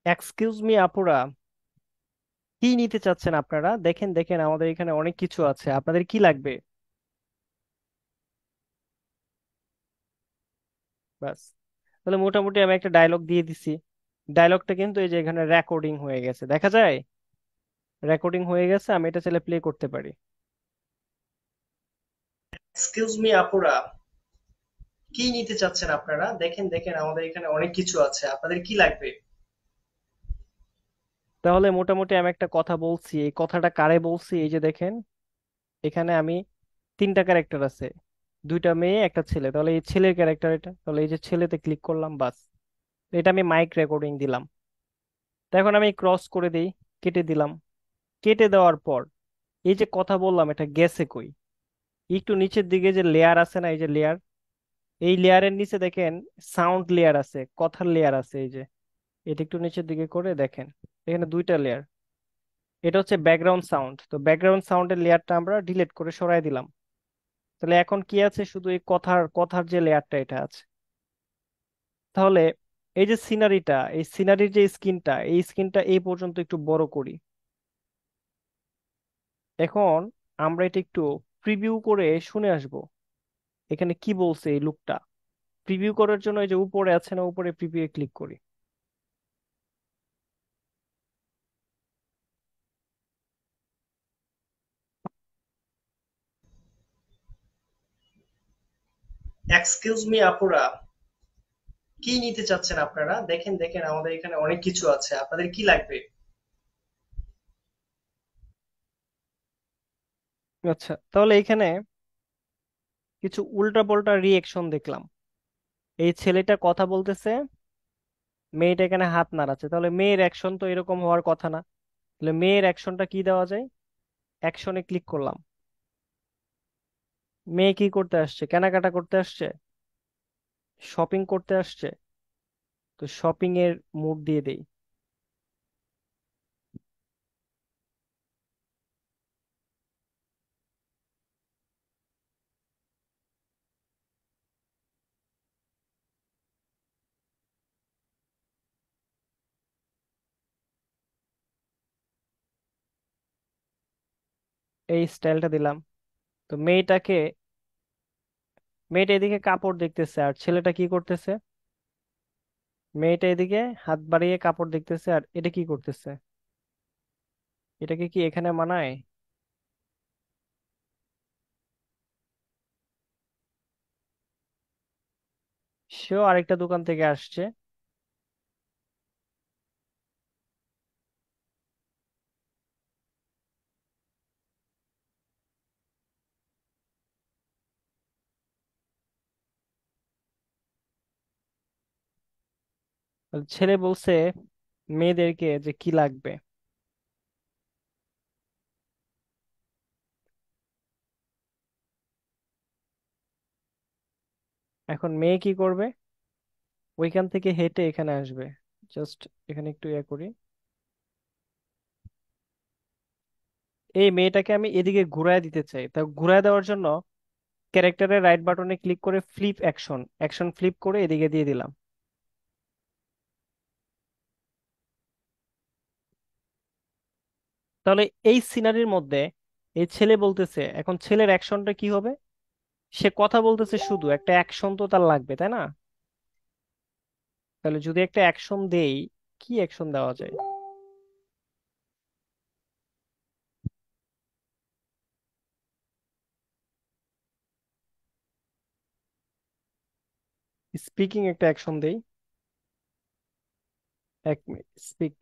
এক্সকিউজ মি আপুরা, কি নিতে চাচ্ছেন আপনারা? দেখেন দেখেন আমাদের এখানে অনেক কিছু আছে, আপনাদের কি লাগবে? ব্যাস। তাহলে মোটামুটি আমি একটা ডায়লগ দিয়ে দিছি। ডায়লগটা কিন্তু এই যে এখানে রেকর্ডিং হয়ে গেছে, দেখা যায় রেকর্ডিং হয়ে গেছে। আমি এটা চাইলে প্লে করতে পারি। এক্সকিউজ মি আপুরা, কি নিতে চাচ্ছেন আপনারা? দেখেন দেখেন আমাদের এখানে অনেক কিছু আছে, আপনাদের কি লাগবে? তাহলে মোটামুটি আমি একটা কথা বলছি, এই কথাটা কারে বলছি এই যে দেখেন, এখানে আমি তিনটা ক্যারেক্টার আছে, দুইটা মেয়ে একটা ছেলে, তাহলে এই ছেলের ক্যারেক্টার এটা, তাহলে এই যে ছেলেতে ক্লিক করলাম, বাস। এটা আমি মাইক রেকর্ডিং দিলাম। তো এখন আমি ক্রস করে দিই, কেটে দিলাম। কেটে দেওয়ার পর এই যে কথা বললাম এটা গেছে কই? একটু নিচের দিকে যে লেয়ার আছে না, এই যে লেয়ার, এই লেয়ারের নিচে দেখেন সাউন্ড লেয়ার আছে, কথার লেয়ার আছে। এই যে এটা একটু নিচের দিকে করে দেখেন, এখানে দুইটা লেয়ার। এটা হচ্ছে ব্যাকগ্রাউন্ড সাউন্ড। তো ব্যাকগ্রাউন্ড সাউন্ডের লেয়ারটা আমরা ডিলিট করে সরাই দিলাম। তাহলে এখন কি আছে? শুধু এই কথার কথার যে লেয়ারটা এটা আছে। তাহলে এই যে সিনারিটা, এই সিনারির যে স্ক্রিনটা, এই স্ক্রিনটা এই পর্যন্ত একটু বড় করি। এখন আমরা এটা একটু প্রিভিউ করে শুনে আসব, এখানে কি বলছে এই লোকটা। প্রিভিউ করার জন্য এই যে উপরে আছে না, উপরে প্রিভিউ ক্লিক করি। এক্সকিউজ মি আপুরা, কি নিতে চাচ্ছেন আপনারা? দেখেন দেখেন, আমাদের এখানে অনেক কিছু আছে, আপনাদের কি লাগবে? আচ্ছা, তাহলে এখানে কিছু উল্টা পাল্টা রিয়েকশন দেখলাম। এই ছেলেটা কথা বলতেছে, মেয়েটা এখানে হাত নাড়াচ্ছে, তাহলে মেয়ের অ্যাকশন তো এরকম হওয়ার কথা না। তাহলে মেয়ের অ্যাকশনটা কি দেওয়া যায়? অ্যাকশনে ক্লিক করলাম। মেয়ে কি করতে আসছে? কেনাকাটা করতে আসছে, শপিং করতে আসছে। তো শপিং এর মুড দিয়ে দেই। এই স্টাইলটা দিলাম। তো মেয়েটা এদিকে কাপড় দেখতেছে, আর ছেলেটা কি করতেছে? মেয়েটা এদিকে হাত বাড়িয়ে কাপড় দেখতেছে, আর এটা কি করতেছে? এটাকে কি এখানে মানায়? সেও আরেকটা দোকান থেকে আসছে। ছেলে বলছে মেয়েদেরকে যে কি লাগবে। এখন মেয়ে কি করবে? ওইখান থেকে হেঁটে এখানে আসবে। জাস্ট এখানে একটু ইয়ে করি। এই মেয়েটাকে আমি এদিকে ঘুরায় দিতে চাই, তা ঘুরায় দেওয়ার জন্য ক্যারেক্টারের রাইট বাটনে ক্লিক করে ফ্লিপ অ্যাকশন, অ্যাকশন ফ্লিপ করে এদিকে দিয়ে দিলাম। তাহলে এই সিনারির মধ্যে এই ছেলে বলতেছে, এখন ছেলের অ্যাকশনটা কি হবে? সে কথা বলতেছে, শুধু একটা অ্যাকশন তো তার লাগবে, তাই না? তাহলে যদি একটা অ্যাকশন দেই, কি অ্যাকশন দেওয়া যায়? স্পিকিং একটা অ্যাকশন দেই। এক মিনিট, স্পিক,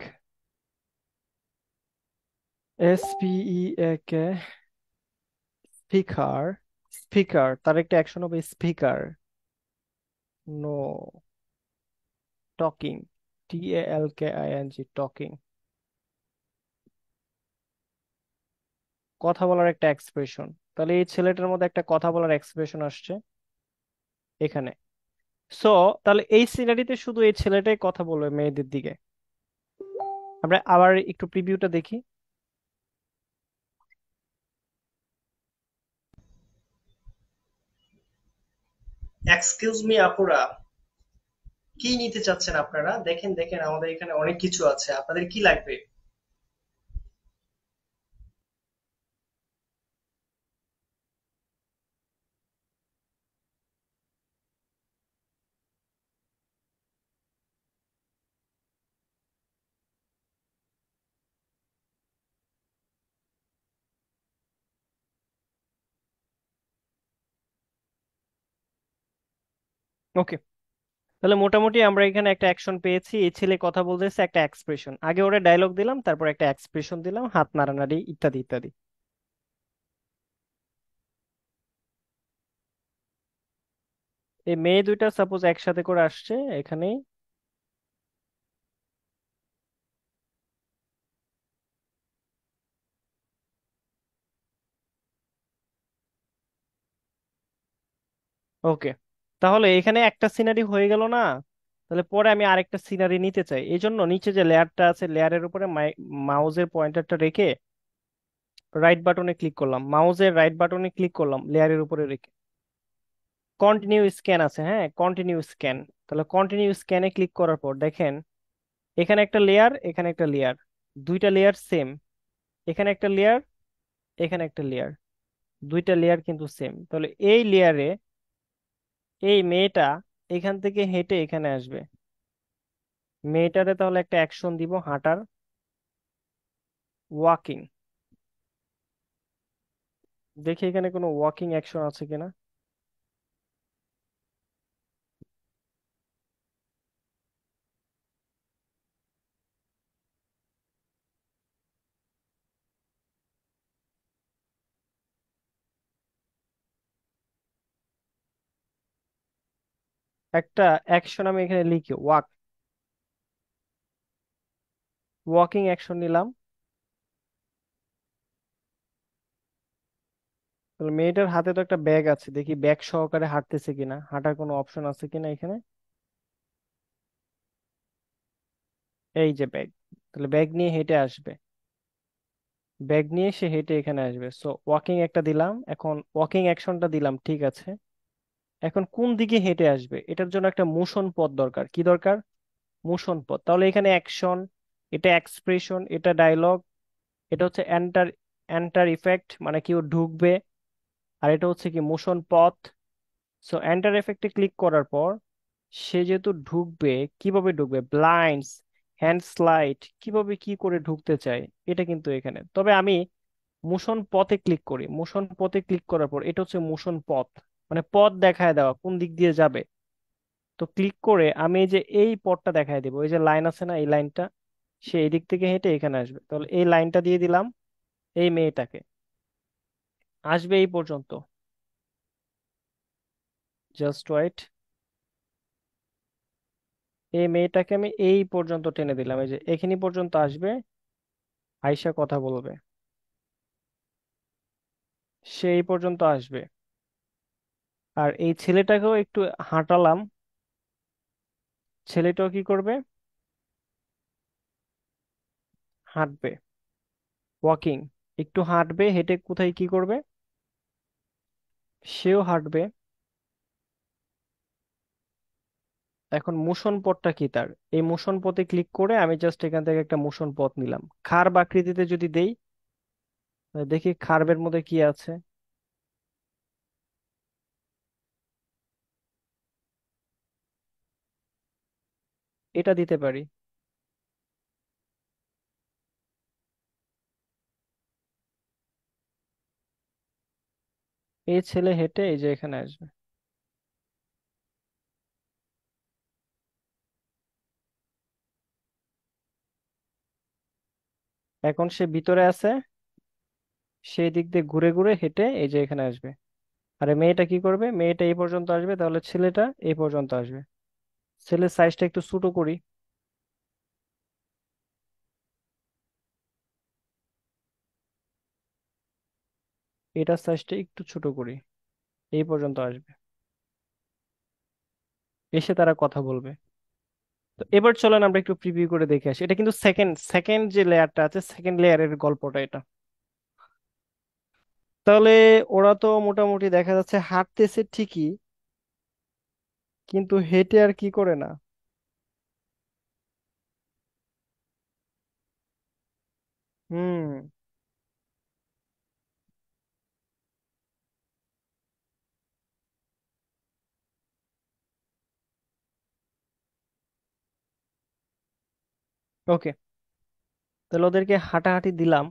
SPE, কে স্পিকার। স্পিকার, তার একটা অ্যাকশন হবে speaker. No, talking, TALKING, talking. কথা বলার একটা এক্সপ্রেশন। তাহলে এই ছেলেটার মধ্যে একটা কথা বলার এক্সপ্রেশন আসছে এখানে। সো তাহলে এই সিনারিতে শুধু এই ছেলেটাই কথা বলবে মেয়েদের দিকে। আমরা আবার একটু প্রিভিউটা দেখি। এক্সকিউজ মি আপুরা, কি নিতে চাচ্ছেন আপনারা? দেখেন দেখেন, আমাদের এখানে অনেক কিছু আছে, আপনাদের কি লাগবে? ওকে, তাহলে মোটামুটি আমরা এখানে একটা অ্যাকশন পেয়েছি। এই ছেলে কথা বলতেছে, একটা এক্সপ্রেশন, আগে ওরা ডায়লগ দিলাম, তারপর একটা এক্সপ্রেশন দিলাম, হাত নাড়ানাড়ি ইত্যাদি ইত্যাদি। এই মেয়ে দুইটা সাপোজ একসাথে করে আসছে এখানে। ওকে, তাহলে এখানে একটা সিনারি হয়ে গেল না? তাহলে পরে আমি আরেকটা সিনারি নিতে চাই, এই জন্য নিচে যে লেয়ারটা আছে, লেয়ারের উপরে মাউসের পয়েন্টারটা রেখে রাইট বাটনে ক্লিক করলাম, মাউসের রাইট বাটনে ক্লিক করলাম লেয়ারের উপরে রেখে। কন্টিনিউ স্ক্যান আছে, হ্যাঁ, কন্টিনিউ স্ক্যান। তাহলে কন্টিনিউ স্ক্যানে ক্লিক করার পর দেখেন এখানে একটা লেয়ার, এখানে একটা লেয়ার, দুইটা লেয়ার সেম। এখানে একটা লেয়ার, এখানে একটা লেয়ার, দুইটা লেয়ার কিন্তু সেম। তাহলে এই লেয়ারে এই মেয়েটা এখান থেকে হেঁটে এখানে আসবে। মেয়েটারে তাহলে একটা অ্যাকশন দিব, হাঁটার, ওয়াকিং। দেখি এখানে কোনো ওয়াকিং অ্যাকশন আছে কিনা। একটা অ্যাকশন আমি এখানে লিখি, ওয়াক, ওয়াকিং অ্যাকশন নিলাম। তাহলে মেয়েটার হাতে তো একটা ব্যাগ আছে, দেখি ব্যাগ সহকারে হাঁটতেছে কিনা, হাঁটার কোনো অপশন আছে কিনা এখানে। এই যে ব্যাগ, তাহলে ব্যাগ নিয়ে হেঁটে আসবে। ব্যাগ নিয়ে সে হেঁটে এখানে আসবে, সো ওয়াকিং একটা দিলাম, এখন ওয়াকিং অ্যাকশনটা দিলাম, ঠিক আছে। এখন কোন দিকে হেঁটে আসবে এটার জন্য একটা মোশন পথ দরকার। কি দরকার? মোশন পথ। তাহলে এখানে অ্যাকশন, এটা এক্সপ্রেশন, এটা ডায়লগ, এটা হচ্ছে এন্টার, এন্টার ইফেক্ট মানে কি ও ঢুকবে, আর এটা হচ্ছে কি মোশন পথ। সো এন্টার এফেক্টে ক্লিক করার পর সে যেহেতু ঢুকবে, কিভাবে ঢুকবে, ব্লাইন্ডস, হ্যান্ড স্লাইড, কিভাবে কি করে ঢুকতে চায়, এটা কিন্তু এখানে। তবে আমি মোশন পথে ক্লিক করি, মোশন পথে ক্লিক করার পর এটা হচ্ছে মোশন পথ, মানে পথ দেখায় দেওয়া কোন দিক দিয়ে যাবে। তো ক্লিক করে আমি এই যে এই পথটা দেখায় দিব, এই যে লাইন আছে না, এই লাইনটা, সে এই দিক থেকে হেঁটে এখানে আসবে, তাহলে এই লাইনটা দিয়ে দিলাম এই মেয়েটাকে, আসবে এই পর্যন্ত। জাস্ট ওয়েট, এই মেয়েটাকে আমি এই পর্যন্ত টেনে দিলাম, এই যে এখানে পর্যন্ত আসবে, আয়শা কথা বলবে, সে এই পর্যন্ত আসবে। আর এই ছেলেটাকেও একটু হাঁটালাম, ছেলেটাও কি করবে, হাঁটবে, ওয়াকিং, একটু হাঁটবে, হেঁটে কোথায় কি করবে, সেও হাঁটবে। এখন মোশন পথটা কি তার, এই মোশন পথে ক্লিক করে আমি জাস্ট এখান থেকে একটা মোশন পথ নিলাম, খার্ব আকৃতিতে যদি দেই, দেখি খার্বের মধ্যে কি আছে। এটা দিতে পারি। এই ছেলে হেঁটে এই যে এখানে আসবে। এখন সে ভিতরে আছে, সেই দিক দিয়ে ঘুরে ঘুরে হেঁটে এই যে এখানে আসবে। আরে মেয়েটা কি করবে, মেয়েটা এই পর্যন্ত আসবে, তাহলে ছেলেটা এই পর্যন্ত আসবে। ছেলের সাইজটা একটু ছোট করি, এটার সাইজটা একটু ছোট করি, এই পর্যন্ত আসবে, এসে তারা কথা বলবে। তো এবার চলেন আমরা একটু প্রিভিউ করে দেখে আসি, এটা কিন্তু সেকেন্ড সেকেন্ড যে লেয়ারটা আছে, সেকেন্ড লেয়ারের গল্পটা এটা। তাহলে ওরা তো মোটামুটি দেখা যাচ্ছে হাঁটতেছে ঠিকই, কিন্তু হেঁটে আর কি করে না। হুম। ওকে, তাহলে ওদেরকে হাঁটাহাঁটি দিলাম।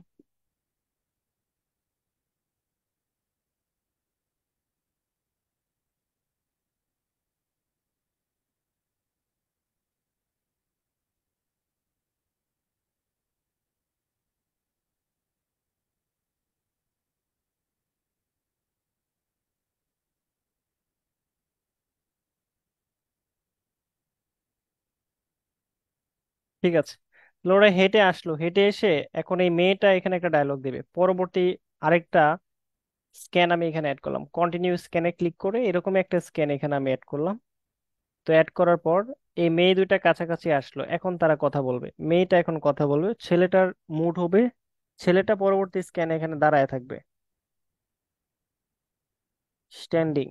ঠিক আছে, তাহলে ওরা হেঁটে আসলো, হেঁটে এসে এখন এই মেয়েটা এখানে একটা ডায়লগ দেবে পরবর্তী। আরেকটা স্ক্যান আমি এখানে অ্যাড করলাম, কন্টিনিউ স্ক্যানে ক্লিক করে এরকম একটা স্ক্যান এখানে আমি অ্যাড করলাম। তো অ্যাড করার পর এই মেয়ে দুইটা কাছাকাছি আসলো, এখন তারা কথা বলবে, মেয়েটা এখন কথা বলবে, ছেলেটার মুড হবে, ছেলেটা পরবর্তী স্ক্যানে এখানে দাঁড়ায় থাকবে, স্ট্যান্ডিং।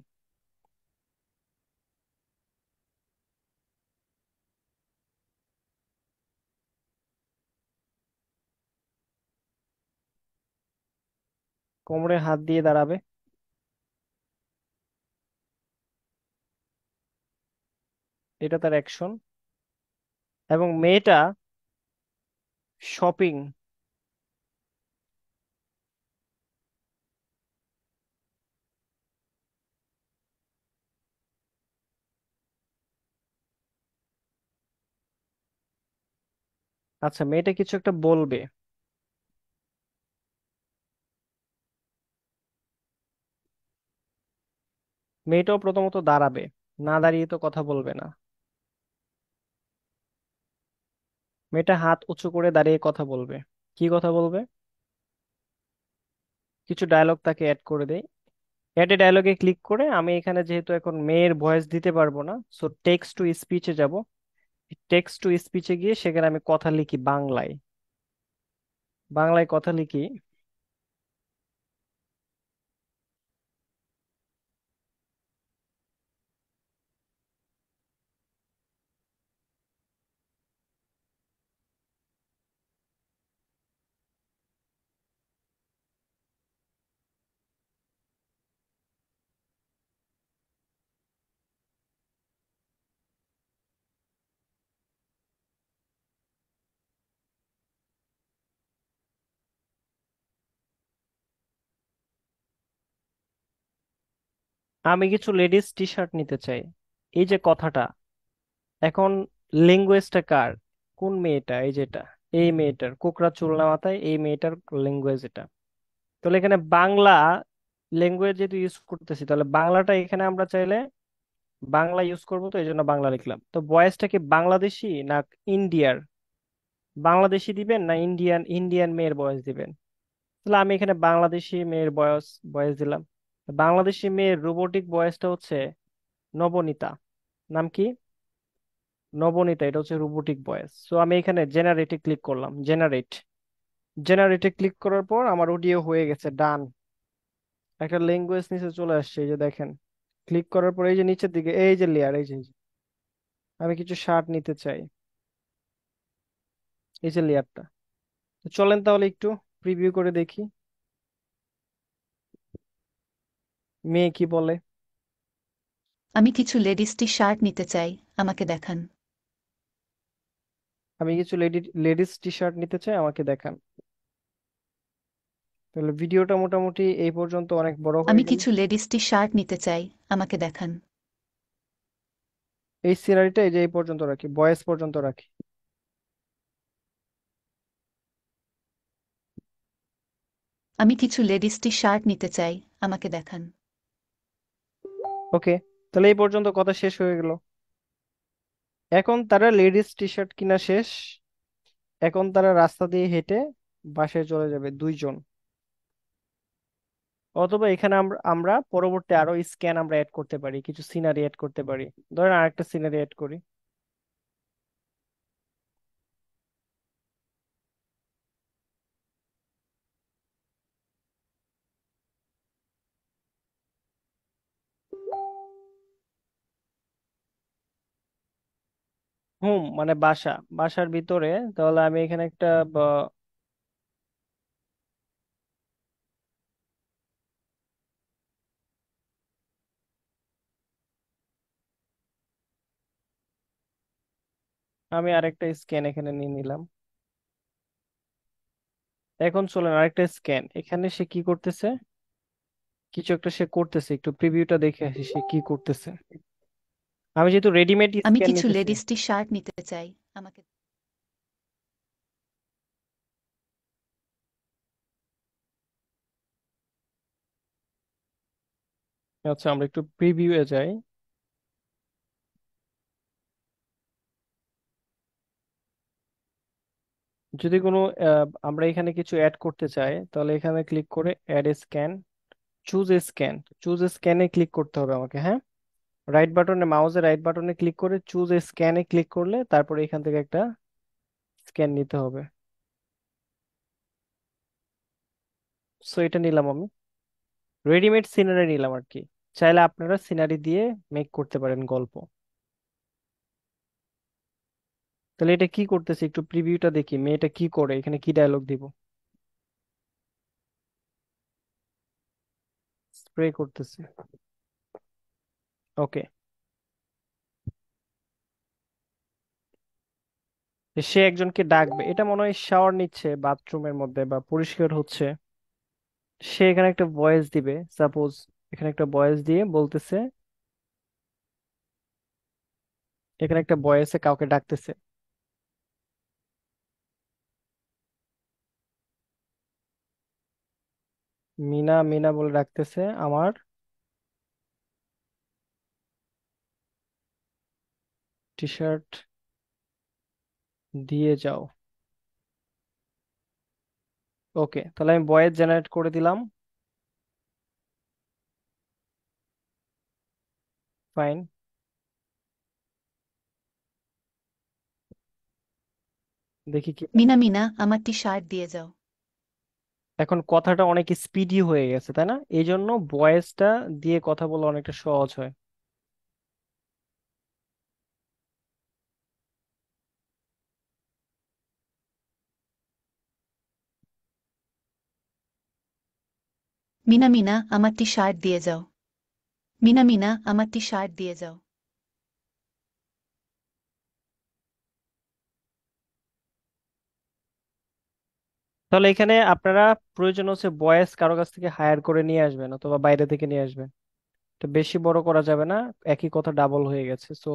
কোমরে হাত দিয়ে দাঁড়াবে। এটা তার অ্যাকশন। এবং মেয়েটা শপিং। আচ্ছা, মেয়েটা কিছু একটা বলবে। মেয়েটাও প্রথমত দাঁড়াবে, না দাঁড়িয়ে তো কথা বলবে না। মেয়েটা হাত উঁচু করে দাঁড়িয়ে কথা বলবে। কি কথা বলবে? কিছু ডায়লগ তাকে অ্যাড করে দেই। অ্যাড এ ডায়লগে ক্লিক করে আমি এখানে যেহেতু এখন মেয়ের ভয়েস দিতে পারবো না, সো টেক্সট টু স্পিচে যাব। টেক্সট টু স্পিচে গিয়ে সেখানে আমি কথা লিখি বাংলায়। বাংলায় কথা লিখি। আমি কিছু লেডিস টি শার্ট নিতে চাই। এই যে কথাটা, এখন ল্যাঙ্গুয়েজটা কার? কোন মেয়েটা? এই যেটা, এই মেয়েটার কোকড়া চুল না মাথায়, এই মেয়েটার ল্যাঙ্গুয়েজ এটা। তাহলে এখানে বাংলা ল্যাঙ্গুয়েজ যেহেতু ইউজ করতেছি, তাহলে বাংলাটা এখানে আমরা চাইলে বাংলা ইউজ করবো, তো এই জন্য বাংলা লিখলাম। তো ভয়েসটা কি বাংলাদেশি না ইন্ডিয়ার? বাংলাদেশি দিবেন না ইন্ডিয়ান? ইন্ডিয়ান মেয়ের ভয়েস দিবেন? তাহলে আমি এখানে বাংলাদেশি মেয়ের ভয়েস ভয়েস দিলাম। বাংলাদেশি মেয়ের রোবোটিক ভয়েসটা হচ্ছে নবনীতা। নাম কি? নবনীতা, এটা হচ্ছে রোবোটিক ভয়েস। সো আমি এখানে জেনারেটে ক্লিক করলাম। জেনারেট। জেনারেটে ক্লিক করার পর আমার অডিও হয়ে গেছে, ডান। একটা ল্যাঙ্গুয়েজ নিচে চলে আসছে, এই যে দেখেন। ক্লিক করার পর এই যে নিচের দিকে এই যে লেয়ার, এই যে আমি কিছু শার্ট নিতে চাই, এই যে লেয়ারটা। তো চলেন তাহলে একটু প্রিভিউ করে দেখি মেয়ে কি বলে। আমি কিছু লেডিস টি শার্ট নিতে চাই, আমাকে দেখান। আমি কিছু লেডিস টি শার্ট নিতে চাই, আমাকে দেখান। তাহলে ভিডিওটা মোটামুটি এই পর্যন্ত অনেক বড় হয়ে আমি গেল। কিছু লেডিস টি শার্ট নিতে চাই, আমাকে দেখান। এই সিনারিটা এই যে এই পর্যন্ত রাখি, বয়েস পর্যন্ত রাখি। আমি কিছু লেডিস টি শার্ট নিতে চাই, আমাকে দেখান। ওকে, তাহলে এই পর্যন্ত কথা শেষ হয়ে গেল। এখন তারা লেডিস টি শার্ট কিনা শেষ। এখন তারা রাস্তা দিয়ে হেঁটে বাসায় চলে যাবে দুইজন। অথবা এখানে আমরা আমরা পরবর্তী আরো স্ক্যান আমরা অ্যাড করতে পারি, কিছু সিনারি অ্যাড করতে পারি। ধরেন আরেকটা সিনারি অ্যাড করি। হোম মানে বাসা, বাসার ভিতরে। তাহলে আমি এখানে একটা আমি আরেকটা স্ক্যান এখানে নিয়ে নিলাম। এখন চলেন আরেকটা স্ক্যান। এখানে সে কি করতেছে? কিছু একটা সে করতেছে, একটু প্রিভিউটা দেখে আসি সে কি করতেছে। আমি যেহেতু রেডিমেড আমি স্ক্যান কিছু নিতেছি। লেডিস টি শার্ট নিতে চাই, আমাকে। আচ্ছা, আমরা একটু প্রিভিউয়ে যাই। যদি কোনো আমরা এখানে কিছু অ্যাড করতে চাই, তাহলে এখানে ক্লিক করে add scan, choose scan. Choose স্ক্যানে ক্লিক করতে হবে আমাকে, হ্যাঁ। রাইট বাটনে, মাউসের রাইট বাটনে ক্লিক করে চুজ স্ক্যানে ক্লিক করলে তারপরে এখান থেকে একটা স্ক্যান নিতে হবে। সো এটা নিলাম আমি, রেডিমেড সিনারি নিলাম আর কি। চাইলে আপনারা সিনারি দিয়ে মেক করতে পারেন গল্প। তাহলে এটা কি করতেছে একটু প্রিভিউটা দেখি, মেয়েটা কি করে, এখানে কি ডায়লগ দিব। স্প্রে করতেছে। ওকে। সে একজনকে ডাকবে, এটা মনে হয় শাওয়ার নিচ্ছে বাথরুমের মধ্যে বা পরিষ্কার হচ্ছে। সে এখানে একটা ভয়েস দিবে, সাপোজ এখানে একটা ভয়েস দিয়ে বলতেছে, এখানে একটা ভয়েসে কাউকে ডাকতেছে, মিনা মিনা বলে ডাকতেছে, আমার টি শার্ট দিয়ে যাও। ওকে, তাহলে আমি ভয়েস জেনারেট করে দিলাম। ফাইন। দেখি কি হয়। মিনা মিনা আমার টি শার্ট দিয়ে যাও। এখন কথাটা অনেক স্পিডি হয়ে গেছে, তাই না? এই জন্য ভয়েসটা দিয়ে কথা বলা অনেকটা সহজ হয়। মিনা মিনা আমার টি শার্ট দিয়ে যাও। মিনা মিনা আমার টি শার্ট দিয়ে যাও। তাহলে এখানে আপনারা প্রয়োজন হচ্ছে ভয়েস কারো কাছ থেকে হায়ার করে নিয়ে আসবেন অথবা বাইরে থেকে নিয়ে আসবেন। তো বেশি বড় করা যাবে না, একই কথা ডাবল হয়ে গেছে। সো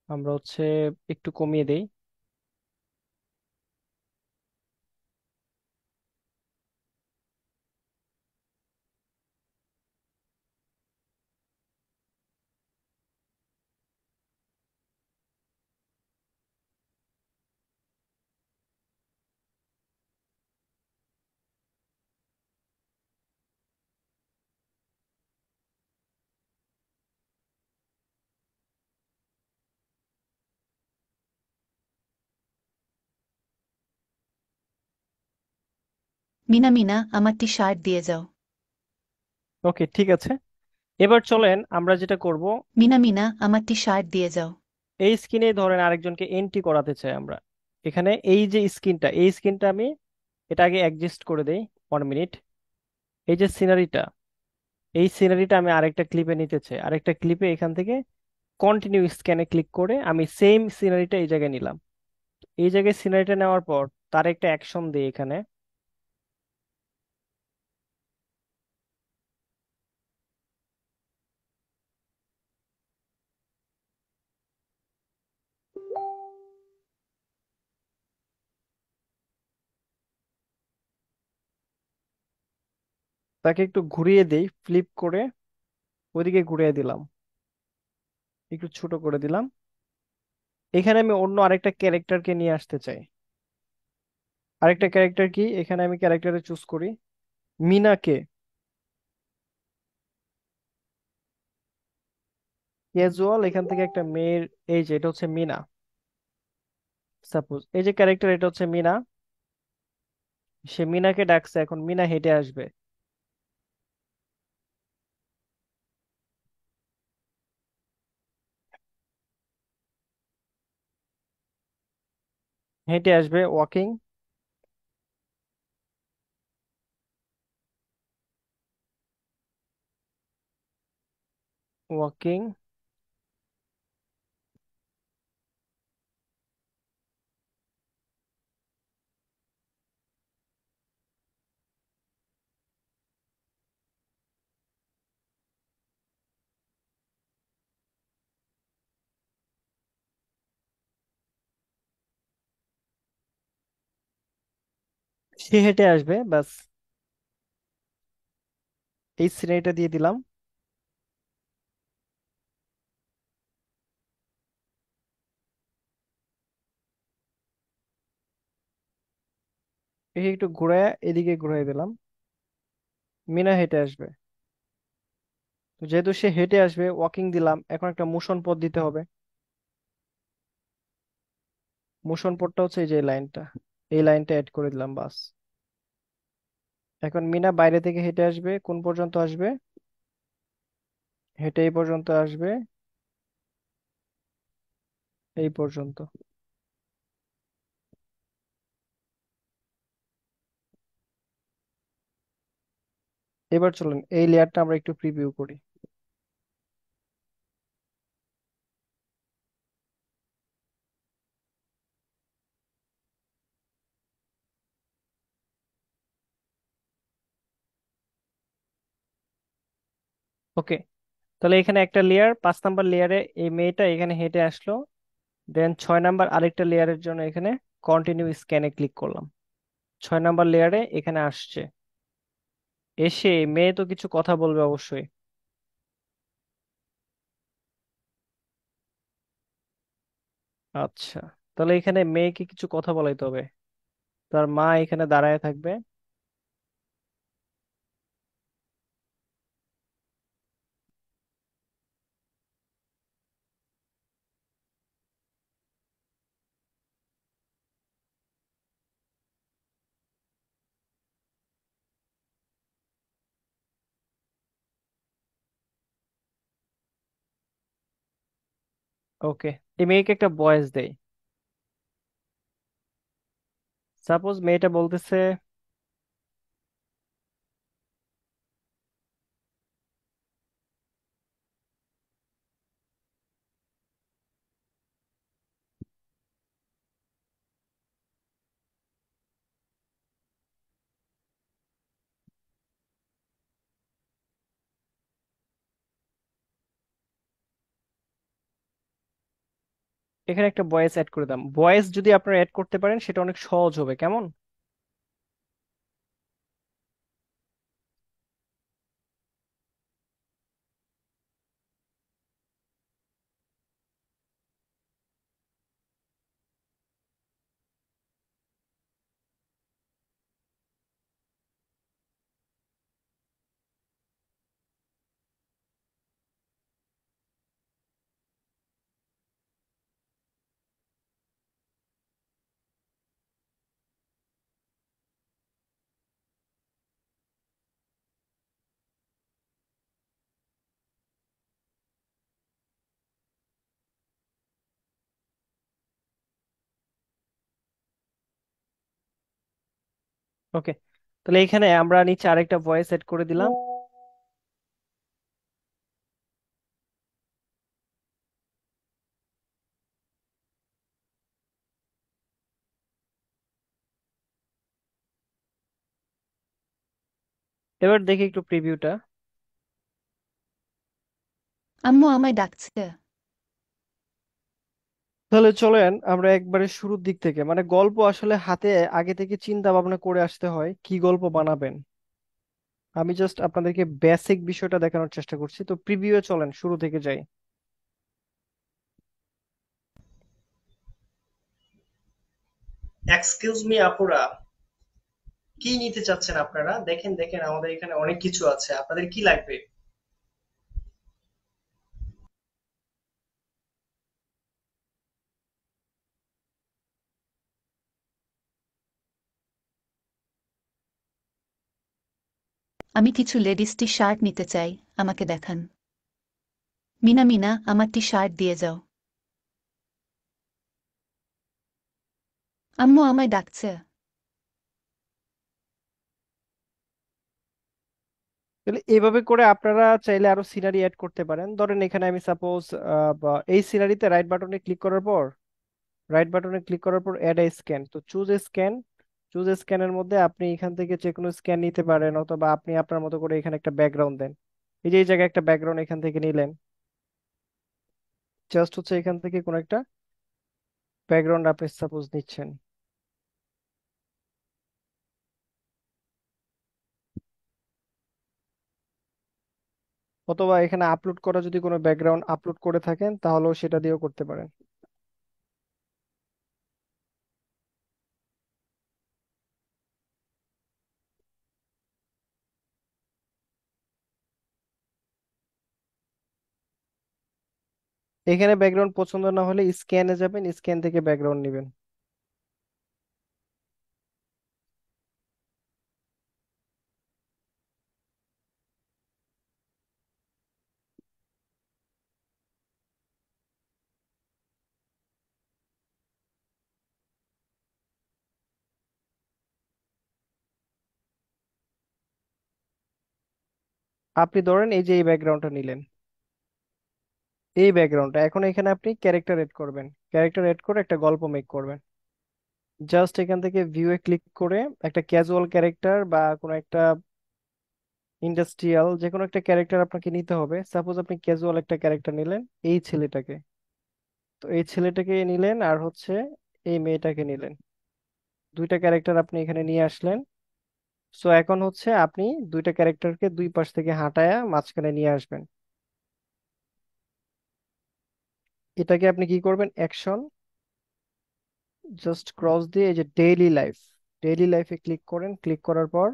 আমরা হচ্ছে একটু কমিয়ে দেই। মিনা মিনা আমার টি শার্ট দিয়ে যাও। ওকে, ঠিক আছে। এবার চলেন আমরা যেটা করব, মিনা মিনা আমার টি শার্ট দিয়ে যাও। এই স্ক্রিনে ধরেন আরেকজনকে এন্ট্রি করাতে চাই আমরা। এখানে এই যে স্ক্রিনটা, এই স্ক্রিনটা আমি এটা আগে অ্যাডজাস্ট করে দেই। 1 মিনিট। এই যে সিনারিটা, এই সিনারিটা আমি আরেকটা ক্লিপে নিতে চাই। আরেকটা ক্লিপে এখান থেকে কন্টিনিউ স্ক্যানে ক্লিক করে আমি সেম সিনারিটা এই জায়গায় নিলাম। এই জায়গায় সিনারিটা নেওয়ার পর তার একটা অ্যাকশন দিই এখানে। তাকে একটু ঘুরিয়ে দেই, ফ্লিপ করে ওইদিকে ঘুরিয়ে দিলাম, একটু ছোট করে দিলাম। এখানে আমি অন্য আরেকটা ক্যারেক্টারকে নিয়ে আসতে চাই। আরেকটা ক্যারেক্টার কি, এখানে আমি ক্যারেক্টারে চুজ করি মিনাকে। ক্যাজুয়াল, এখান থেকে একটা মেয়ের, এই যে এটা হচ্ছে মিনা। সাপোজ এই যে ক্যারেক্টার, এটা হচ্ছে মিনা। সে মিনাকে ডাকছে, এখন মিনা হেঁটে আসবে। হেঁটে আসবে, ওয়াকিং। ওয়াকিং। সে হেঁটে আসবে, বাস। এই সিনারিটা দিয়ে দিলাম। একে একটু ঘুরায় এদিকে ঘুরাই দিলাম। মিনা হেঁটে আসবে। তো যেহেতু সে হেঁটে আসবে, ওয়াকিং দিলাম, এখন একটা মোশন পথ দিতে হবে। মোশন পথটা হচ্ছে এই যে লাইনটা, এই লাইনটা অ্যাড করে দিলাম, বাস। এখন মিনা বাইরে থেকে হেঁটে আসবে, কোন পর্যন্ত আসবে? হেঁটে এই পর্যন্ত আসবে, এই পর্যন্ত। এবার চলুন এই লেয়ারটা আমরা একটু প্রিভিউ করি। ওকে, তাহলে এখানে একটা লেয়ার, 5 নাম্বার লেয়ারে এই মেয়েটা এখানে হেঁটে আসলো। দেন 6 নাম্বার আরেকটা লেয়ারের জন্য এখানে কন্টিনিউ স্ক্যানে ক্লিক করলাম। 6 নাম্বার লেয়ারে এখানে আসছে, এসে মেয়ে তো কিছু কথা বলবে অবশ্যই। আচ্ছা, তাহলে এখানে মেয়েকে কিছু কথা বলাইতে হবে। তার মা এখানে দাঁড়ায় থাকবে। ওকে, এই মেয়েকে একটা ভয়েস দেই। সাপোজ মেয়েটা বলতেছে, এখানে একটা ভয়েস অ্যাড করে দাম। ভয়েস যদি আপনারা অ্যাড করতে পারেন সেটা অনেক সহজ হবে, কেমন? ওকে, তাহলে এখানে আমরা নিচে আরেকটা ভয়েস অ্যাড করে দিলাম। এবার দেখি একটু প্রিভিউটা। আম্মু আমায় ডাকছে। তাহলে চলেন আমরা একবারে শুরুর দিক থেকে, মানে গল্প আসলে হাতে আগে থেকে চিন্তা ভাবনা করে আসতে হয় কি গল্প বানাবেন। আমি জাস্ট আপনাদেরকে বেসিক বিষয়টা দেখানোর চেষ্টা করছি। তো প্রিভিউয়ে চলেন শুরু থেকে যাই। এক্সকিউজ মি আপুরা, কি নিতে চাচ্ছেন আপনারা? দেখেন দেখেন আমাদের এখানে অনেক কিছু আছে, আপনাদের কি লাগবে? আমি কিছু লেডিস টি শার্ট নিতে চাই, আমাকে দেখান। মিনা মিনা, আমার টি শার্ট দিয়ে যাও। আম্মু আমায় ডাকছে। তাহলে এইভাবে করে আপনারা চাইলে আরো সিনারি অ্যাড করতে পারেন। ধরেন এখানে আমি সাপোজ এই সিনারিতে রাইট বাটনে ক্লিক করার পর অ্যাড এ স্ক্যান, তো চুজ স্ক্যানের মধ্যে আপনি এখান থেকে যে কোনো স্ক্যান নিতে পারেন, অথবা আপনি আপনার মতো করে এখানে একটা ব্যাকগ্রাউন্ড দেন। এই যে এই জায়গায় একটা ব্যাকগ্রাউন্ড এখান থেকে নিলেন, জাস্ট হচ্ছে এখান থেকে কোনো একটা ব্যাকগ্রাউন্ড আপনি সাপোজ নিচ্ছেন। অথবা এখানে আপলোড করা যদি কোনো ব্যাকগ্রাউন্ড আপলোড করে থাকেন তাহলেও সেটা দিয়েও করতে পারেন। এখানে ব্যাকগ্রাউন্ড পছন্দ না হলে স্ক্যানে যাবেন, স্ক্যান থেকে ব্যাকগ্রাউন্ড নেবেন। আপনি ধরেন এই যে এই ব্যাকগ্রাউন্ডটা নিলেন, এই ব্যাকগ্রাউন্ডটা এখন এখানে আপনি ক্যারেক্টার এড করবেন। ক্যারেক্টার এড করে একটা গল্প মেক করবেন। জাস্ট এখান থেকে ভিউ এ ক্লিক করে একটা ক্যাজুয়াল ক্যারেক্টার বা কোনো একটা ইন্ডাস্ট্রিয়াল যে কোনো একটা ক্যারেক্টার আপনাকে নিতে হবে। সাপোজ আপনি ক্যাজুয়াল একটা ক্যারেক্টার নিলেন, এই ছেলেটাকে। তো এই ছেলেটাকে নিলেন আর হচ্ছে এই মেয়েটাকে নিলেন, দুইটা ক্যারেক্টার আপনি এখানে নিয়ে আসলেন। সো এখন হচ্ছে আপনি দুইটা ক্যারেক্টারকে দুই পাশ থেকে হাঁটায়া মাঝখানে নিয়ে আসবেন। এটাকে আপনি কি করবেন, অ্যাকশন, জাস্ট ক্রস দিয়ে এই যে ডেইলি লাইফ, ডেইলি লাইফে ক্লিক করেন। ক্লিক করার পর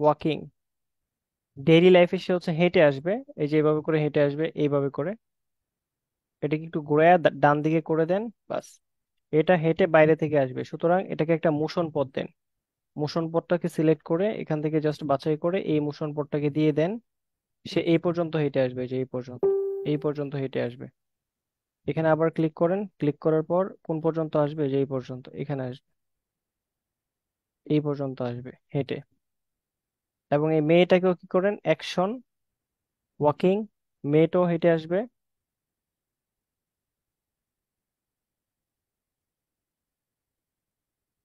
ওয়াকিং, ডেইলি লাইফে সে হচ্ছে হেঁটে আসবে, এই যে এইভাবে করে হেঁটে আসবে, এইভাবে করে। এটাকে একটু ঘুরায়া ডান দিকে করে দেন, বাস। এটা হেঁটে বাইরে থেকে আসবে, সুতরাং এটাকে একটা মোশন পথ দেন। মোশন পথটাকে সিলেক্ট করে এখান থেকে জাস্ট বাছাই করে এই মোশন পথটাকে দিয়ে দেন। সে এই পর্যন্ত হেঁটে আসবে, এই যে এই পর্যন্ত, এই পর্যন্ত হেঁটে আসবে। এখানে আবার ক্লিক করেন। ক্লিক করার পর কোন পর্যন্ত আসবে, যে এই পর্যন্ত এখানে আসবে, এই পর্যন্ত আসবে হেঁটে। এবং এই মেয়েটাকেও কি করেন, অ্যাকশন, ওয়াকিং, মেয়েটাও হেঁটে আসবে।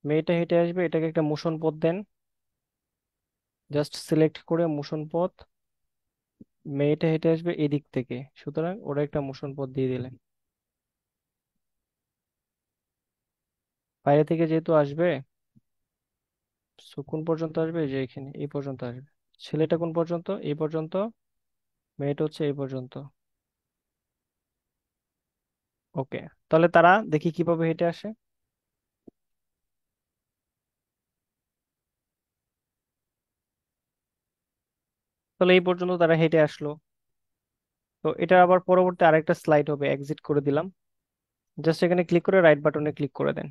মেয়েটা হেঁটে আসবে, এটাকে একটা মোশন পথ দেন। জাস্ট সিলেক্ট করে মোশন পথ, মেয়েটা হেঁটে আসবে এদিক থেকে, সুতরাং ওরা একটা মোশন পথ দিয়ে দিলেন। বাইরে থেকে যেহেতু আসবে, কোন পর্যন্ত আসবে, যে এখানে এই পর্যন্ত আসবে। ছেলেটা কোন পর্যন্ত, এই পর্যন্ত। মেয়েটা হচ্ছে এই পর্যন্ত। ওকে, তাহলে তারা দেখি কিভাবে হেঁটে আসে। তাহলে এই পর্যন্ত তারা হেঁটে আসলো। তো এটা আবার পরবর্তী আরেকটা স্লাইড হবে, এক্সিট করে দিলাম। জাস্ট এখানে ক্লিক করে রাইট বাটনে ক্লিক করে দেন।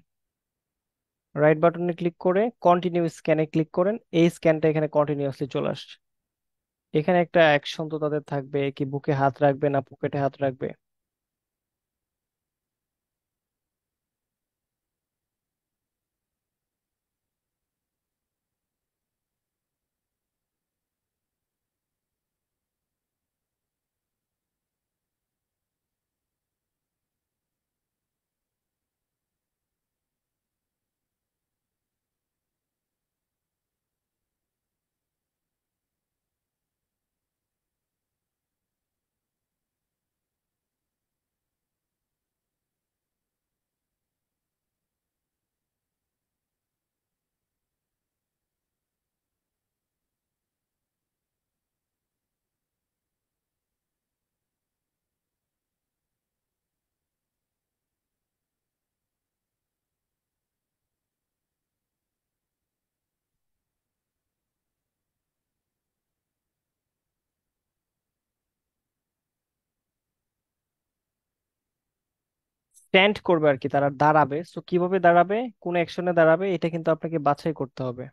রাইট বাটনে ক্লিক করে কন্টিনিউ স্ক্যানে ক্লিক করেন, এই স্ক্যানটা এখানে কন্টিনিউয়াসলি চলে আসছে। এখানে একটা অ্যাকশন তো তাদের থাকবে, কি বুকে হাত রাখবে না পকেটে হাত রাখবে। স্ট্যান্ড করবে আর কি, তারা দাঁড়াবে। তো কিভাবে দাঁড়াবে, কোন অ্যাকশনে দাঁড়াবে, এটা কিন্তু আপনাকে বাছাই করতে হবে।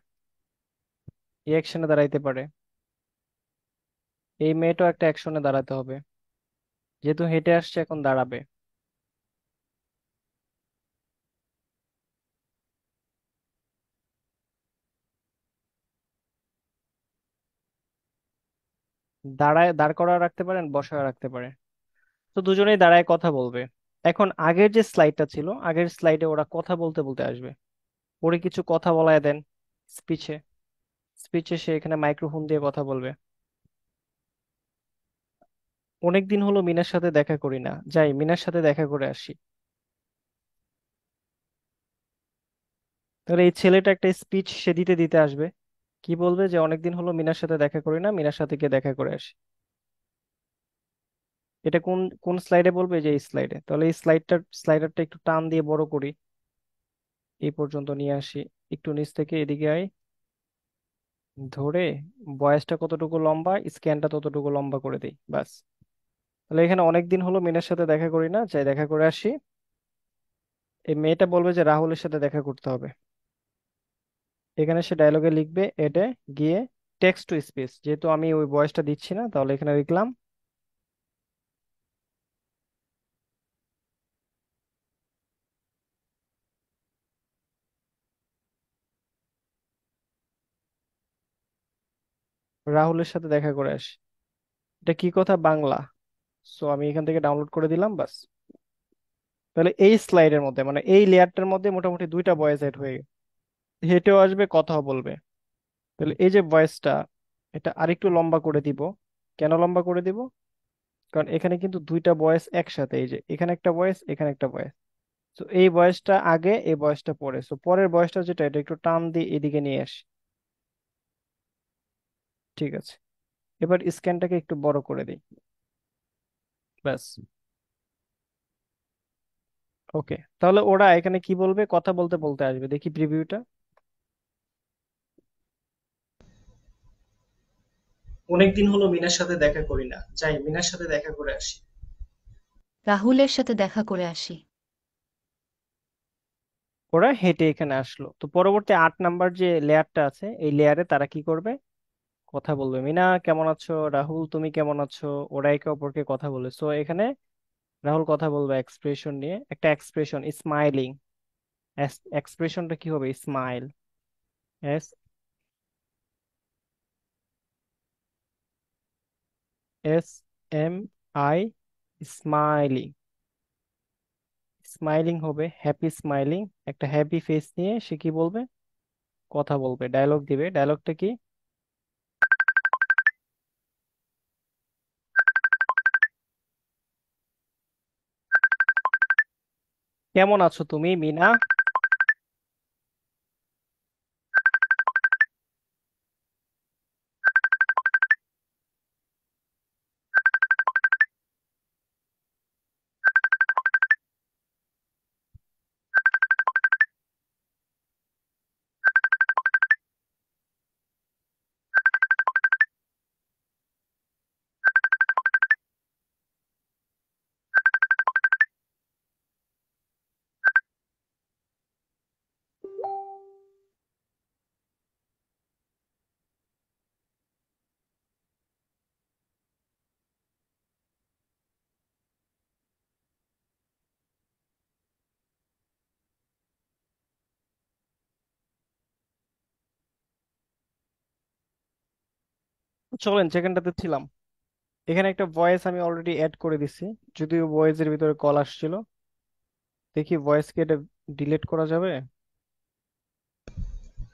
এই অ্যাকশনে দাঁড়াইতে পারে, এই মেয়েটাও একটা অ্যাকশনে দাঁড়াতে হবে, যেহেতু হেঁটে আসছে এখন দাঁড়াবে। দাঁড়ায়, দাঁড় করা রাখতে পারেন, বসায় রাখতে পারেন। তো দুজনেই দাঁড়ায় কথা বলবে। এখন আগের যে স্লাইডটা ছিল, আগের স্লাইডে ওরা কথা বলতে বলতে আসবে, ওরে কিছু কথা বলায় দেন। স্পিচে, স্পিচে সে এখানে মাইক্রোফোন দিয়ে কথা বলবে। অনেকদিন হলো মিনার সাথে দেখা করি না, যাই মিনার সাথে দেখা করে আসি। তাহলে এই ছেলেটা একটা স্পিচ সে দিতে দিতে আসবে। কি বলবে, যে অনেকদিন হলো মিনার সাথে দেখা করি না, মিনার সাথে গিয়ে দেখা করে আসি। এটা কোন কোন স্লাইডে বলবে, যে এই স্লাইডে। তাহলে এই স্লাইডারটা একটু টান দিয়ে বড় করি, এই পর্যন্ত নিয়ে আসি। একটু নিচ থেকে এদিকে আই, ধরে বয়সটা কতটুকু লম্বা, স্ক্যানটা ততটুকু লম্বা করে দিই, বাস। তাহলে এখানে অনেকদিন হলো মিনার সাথে দেখা করি না, যাই দেখা করে আসি। এই মেয়েটা বলবে যে রাহুলের সাথে দেখা করতে হবে। এখানে সে ডায়লগে লিখবে এটা, গিয়ে টেক্সট টু স্পিচ, যেহেতু আমি ওই ভয়েসটা দিচ্ছি না, তাহলে এখানে লিখলাম রাহুলের সাথে দেখা করে আসি। এটা কি কথা, বাংলা। সো আমি এখান থেকে ডাউনলোড করে দিলাম, বাস। তাহলে এই স্লাইডের মধ্যে মানে এই লেয়ারটার মধ্যে মোটামুটি দুইটা ভয়েস এড হয়ে হেঁটেও আসবে, কথাও বলবে। তাহলে এই যে ভয়েসটা, এটা আরেকটু লম্বা করে দিব। কেন লম্বা করে দিব? কারণ এখানে কিন্তু দুইটা ভয়েস একসাথে, এই যে এখানে একটা ভয়েস, এখানে একটা ভয়েস। তো এই ভয়েসটা আগে, এই ভয়েসটা পরে, তো পরের ভয়েসটা যেটা, এটা একটু টান দিয়ে এদিকে নিয়ে আসি। ঠিক আছে, এবার স্ক্যানটাকে একটু বড় করে দিই, ব্যাস। ওকে, তাহলে ওরা এখানে কি বলবে, কথা বলতে বলতে আসবে, দেখি প্রিভিউটা। অনেকদিন হলো মিনার সাথে দেখা করি না, যাই মিনার সাথে দেখা করে আসি। রাহুলের সাথে দেখা করে আসি। ওরা হেঁটে এখানে আসলো, তো পরবর্তী 8 নাম্বার যে লেয়ারটা আছে, এই লেয়ারে তারা কি করবে, কথা বলবে। মিনা কেমন আছো, রাহুল তুমি কেমন আছো। ওরা একে অপরকে কথা বলে, সো এখানে রাহুল কথা বলবে এক্সপ্রেশন নিয়ে, একটা এক্সপ্রেশন স্মাইলিং। এক্সপ্রেশনটা কি হবে, smile. S S M I, smiling. Smiling হবে হ্যাপি স্মাইলিং, একটা হ্যাপি ফেস নিয়ে সে কি বলবে, কথা বলবে, ডায়লগ দিবে। ডায়লগটা কি, কেমন আছো তুমি মিনা। চলেন সেকেন্ডটাতে ছিলাম। এখানে একটা ভয়েস আমি অলরেডি অ্যাড করে দিছি, যদিও ভয়েসের ভিতরে কল আসছিল। দেখি ভয়েসকে এটা ডিলিট করা যাবে।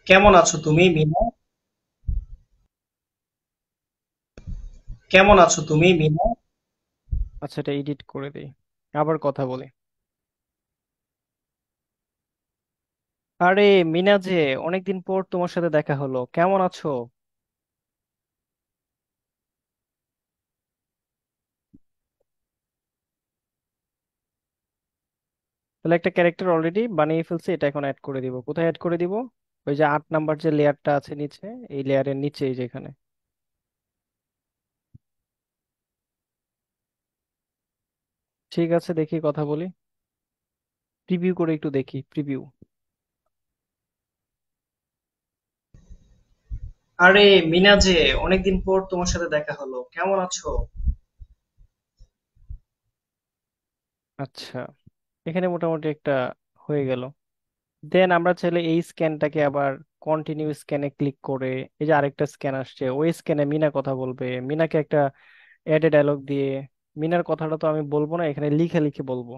কেমন আছো তুমি মিনা? কেমন আছো তুমি মিনা? আচ্ছা, এটা এডিট করে দিই, আবার কথা বলি। আরে মিনা যে, অনেকদিন পর তোমার সাথে দেখা হলো, কেমন আছো। তাহলে একটা ক্যারেক্টার অলরেডি বানিয়ে ফেলছে, এটা এখন অ্যাড করে দিব। কোথায় অ্যাড করে দিব, ওই যে 8 নাম্বার যে লেয়ারটা আছে নিচে, এই লেয়ারের নিচে, এই যে এখানে। ঠিক আছে, দেখি কথা বলি, প্রিভিউ করে একটু দেখি, প্রিভিউ। আরে মিনা যে, অনেকদিন পর তোমার সাথে দেখা হলো, কেমন আছো? আচ্ছা, এখানে মোটামুটি একটা হয়ে গেল। দেন আমরা চাইলে এই স্ক্যানটাকে আবার কন্টিনিউ স্ক্যানে ক্লিক করে, এই যে আরেকটা স্ক্যান আসছে, ওই স্ক্যানে মিনা কথা বলবে, মিনাকে একটা অ্যাডে ডায়লগ দিয়ে। মিনার কথাটা তো আমি বলবো না, এখানে লিখে লিখে বলবো।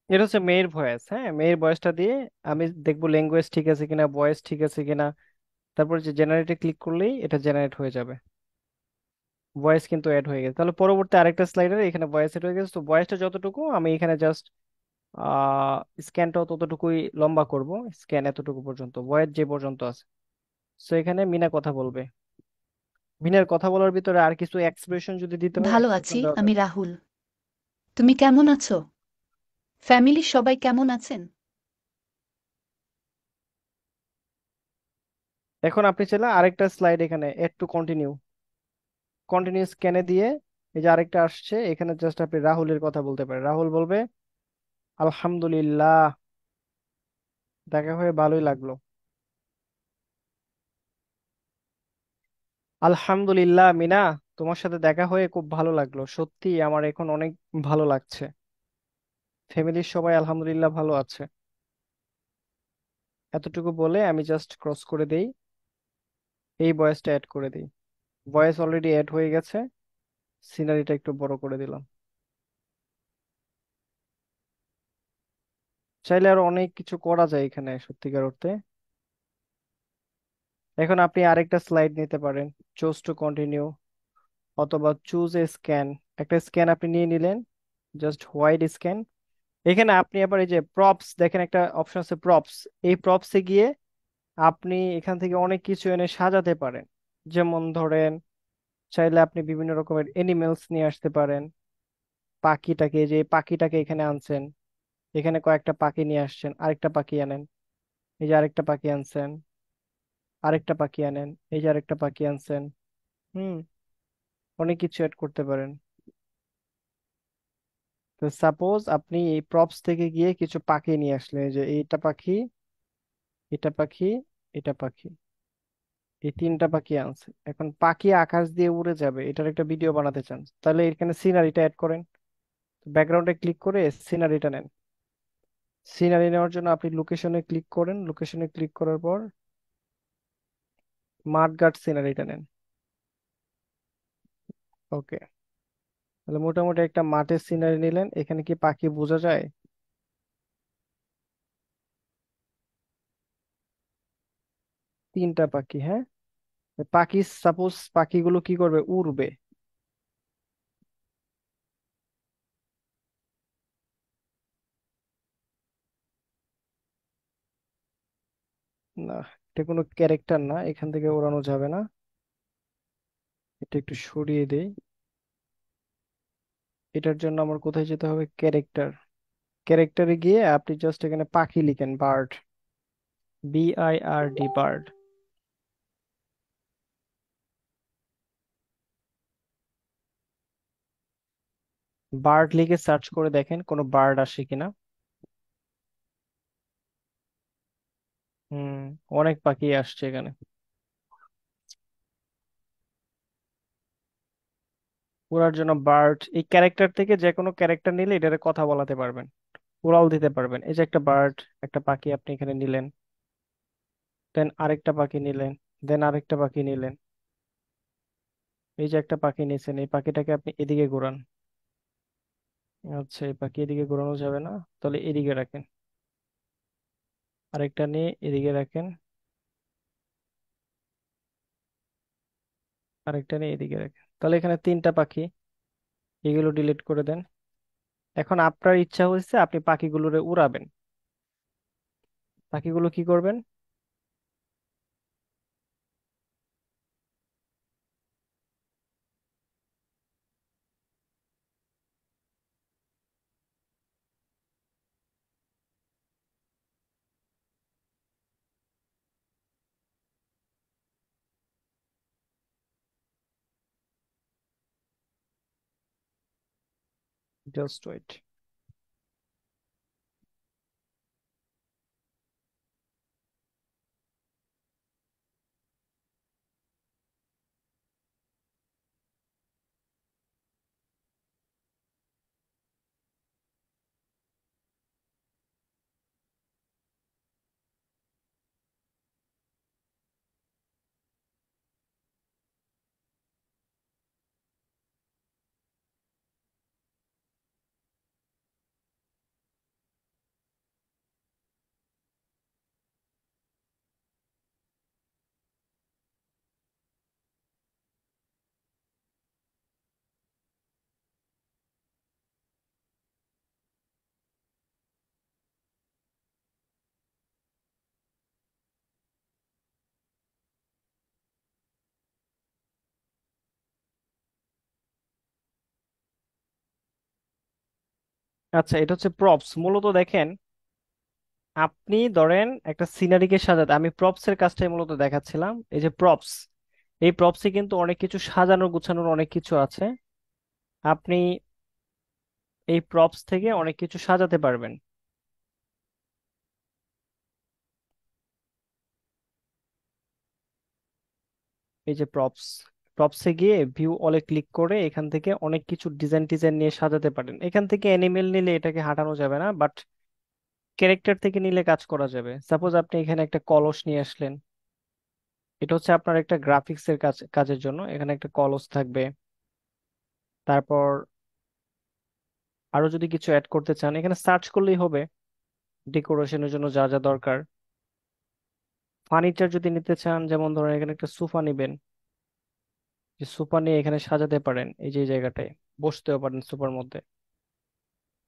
এটা হচ্ছে মেয়ের ভয়েস, হ্যাঁ, মেয়ের ভয়েসটা দিয়ে আমি দেখবো ল্যাঙ্গুয়েজ ঠিক আছে কিনা, ভয়েস ঠিক আছে কিনা। তারপর যে জেনারেটে ক্লিক করলেই এটা জেনারেট হয়ে যাবে। ভয়েস কিন্তু অ্যাড হয়ে গেছে। তাহলে পরবর্তী আরেকটা স্লাইডারে এখানে ভয়েস এড হয়ে গেছে, তো ভয়েসটা যতটুকু আমি এখানে জাস্ট স্ক্যানটাও ততটুকুই লম্বা করব। স্ক্যান এতটুকু পর্যন্ত, ভয়েস যে পর্যন্ত আছে। সো এখানে মিনা কথা বলবে। মিনার কথা বলার ভিতরে আর কিছু এক্সপ্রেশন যদি দিতে হয়, ভালো আছি, এক্সপ্রেশন দেওয়া আমি যাবে। রাহুল। তুমি কেমন আছো? ফ্যামিলির সবাই কেমন আছেন? এখন আপনি চাইলে আরেকটা স্লাইড এখানে এড টু কন্টিনিউ, কন্টিনিউ স্ক্যানে দিয়ে এই যে আরেকটা আসছে এখানে, জাস্ট আপনি রাহুলের কথা বলতে পারেন। রাহুল বলবে আলহামদুলিল্লাহ, দেখা হয়ে ভালোই লাগলো। আলহামদুলিল্লাহ মিনা, তোমার সাথে দেখা হয়ে খুব ভালো লাগলো, সত্যি আমার এখন অনেক ভালো লাগছে। ফ্যামিলির সবাই আলহামদুলিল্লাহ ভালো আছে। এতটুকু বলে আমি জাস্ট ক্রস করে দেই, এই ভয়েসটা অ্যাড করে দিই। ভয়েস অলরেডি অ্যাড হয়ে গেছে, সিনারিটা একটু বড় করে দিলাম। চাইলে আরো অনেক কিছু করা যায় এখানে সত্যিকার অর্থে। এখন আপনি আরেকটা স্লাইড নিতে পারেন, চুজ টু কন্টিনিউ, অথবা চুজ এ স্ক্যান। একটা স্ক্যান আপনি নিয়ে নিলেন, জাস্ট হোয়াইট স্ক্যান। এখানে আপনি আবার এই যে প্রপস দেখেন, একটা অপশন আছে প্রপস। এই প্রপসে গিয়ে আপনি এখান থেকে অনেক কিছু এনে সাজাতে পারেন। যেমন ধরেন, চাইলে আপনি বিভিন্ন রকমের এনিমেলস নিয়ে আসতে পারেন। পাখিটাকে, যে পাখিটাকে এখানে আনছেন, এখানে কয়েকটা পাখি নিয়ে আসছেন, আরেকটা পাখি আনেন। এই যে আরেকটা পাখি আনছেন, আরেকটা পাখি আনেন, এই যে আরেকটা পাখি আনছেন। হুম, অনেক কিছু অ্যাড করতে পারেন। তো সাপোজ আপনি এই প্রপস থেকে গিয়ে কিছু পাখি নিয়ে আসলেন, এই যে এইটা পাখি, এটা পাখি, এটা পাখি, এই তিনটা পাখি আনছে। এখন পাখি আকাশ দিয়ে উড়ে যাবে, এটার একটা ভিডিও বানাতে চান, তাহলে এখানে সিনারিটা অ্যাড করেন। ব্যাকগ্রাউন্ডে ক্লিক করে সিনারিটা নেন। সিনারি নেওয়ার জন্য আপনি লোকেশনে ক্লিক করেন, লোকেশনে ক্লিক করার পর মাঠঘাট সিনারিটা নেন। ওকে, তাহলে মোটামুটি একটা মাঠের সিনারি নিলেন। এখানে কি পাখি বোঝা যায়? তিনটা পাখি, হ্যাঁ। পাখি, সাপোজ পাখিগুলো কি করবে, উড়বে। না, এটা কোনো ক্যারেক্টার না, এখান থেকে ওড়ানো যাবে না। এটা একটু সরিয়ে দেই। এটার জন্য আমার কোথায় যেতে হবে, ক্যারেক্টার। ক্যারেক্টারে গিয়ে আপনি জাস্ট এখানে পাখি লিখেন, বার্ড, BIRD, বার্ড। বার্ড লিখে সার্চ করে দেখেন কোনো বার্ড আসে কিনা। হুম, অনেক পাখি আসছে এখানে। উড়ার জন্য বার্ড, এই ক্যারেক্টার থেকে যে কোনো ক্যারেক্টার নিলে এটারে কথা বলাতে পারবেন, উড়াল দিতে পারবেন। এই যে একটা বার্ড, একটা পাখি আপনি এখানে নিলেন, দেন আরেকটা পাখি নিলেন, দেন আরেকটা পাখি নিলেন। এই যে একটা পাখি নিয়েছেন, এই পাখিটাকে আপনি এদিকে ঘোরান। আচ্ছা, এই পাখি এদিকে ঘোরানো যাবে না, তাহলে এদিকে রাখেন। আরেকটা নিয়ে এদিকে রাখেন, আরেকটা নিয়ে এদিকে রাখেন। তাহলে এখানে তিনটা পাখি, এগুলো ডিলিট করে দেন। এখন আপনার ইচ্ছা হয়েছে আপনি পাখিগুলোরে উড়াবেন। পাখিগুলো কি করবেন? Just wait. আচ্ছা, এটা হচ্ছে প্রপস মূলত। দেখেন, আপনি ধরেন একটা সিনারিকে সাজাতে, আমি প্রপস এর কাজটাই মূলত দেখাচ্ছিলাম। এই যে প্রপস, এই প্রপসে কিন্তু অনেক কিছু সাজানো গুছানোর অনেক কিছু আছে। আপনি এই প্রপস থেকে অনেক কিছু সাজাতে পারবেন। এই যে প্রপস, প্রপসে গিয়ে ভিউ অলে ক্লিক করে এখান থেকে অনেক কিছু ডিজাইন টিজাইন নিয়ে সাজাতে পারেন। এখান থেকে অ্যানিমেল নিলে এটাকে হাঁটানো যাবে না, বাট ক্যারেক্টার থেকে নিলে কাজ করা যাবে। সাপোজ আপনি এখানে একটা কলস নিয়ে আসলেন, এটা হচ্ছে আপনার একটা গ্রাফিক্স এর কাজের জন্য। এখানে একটা কলস থাকবে। তারপর আরো যদি কিছু অ্যাড করতে চান, এখানে সার্চ করলেই হবে ডেকোরেশনের জন্য যা যা দরকার। ফার্নিচার যদি নিতে চান, যেমন ধরেন এখানে একটা সোফা নিবেন, যে সোফা নিয়ে এখানে সাজাতে পারেন। এই যে এই জায়গাটায় বসতেও পারেন সোফার মধ্যে।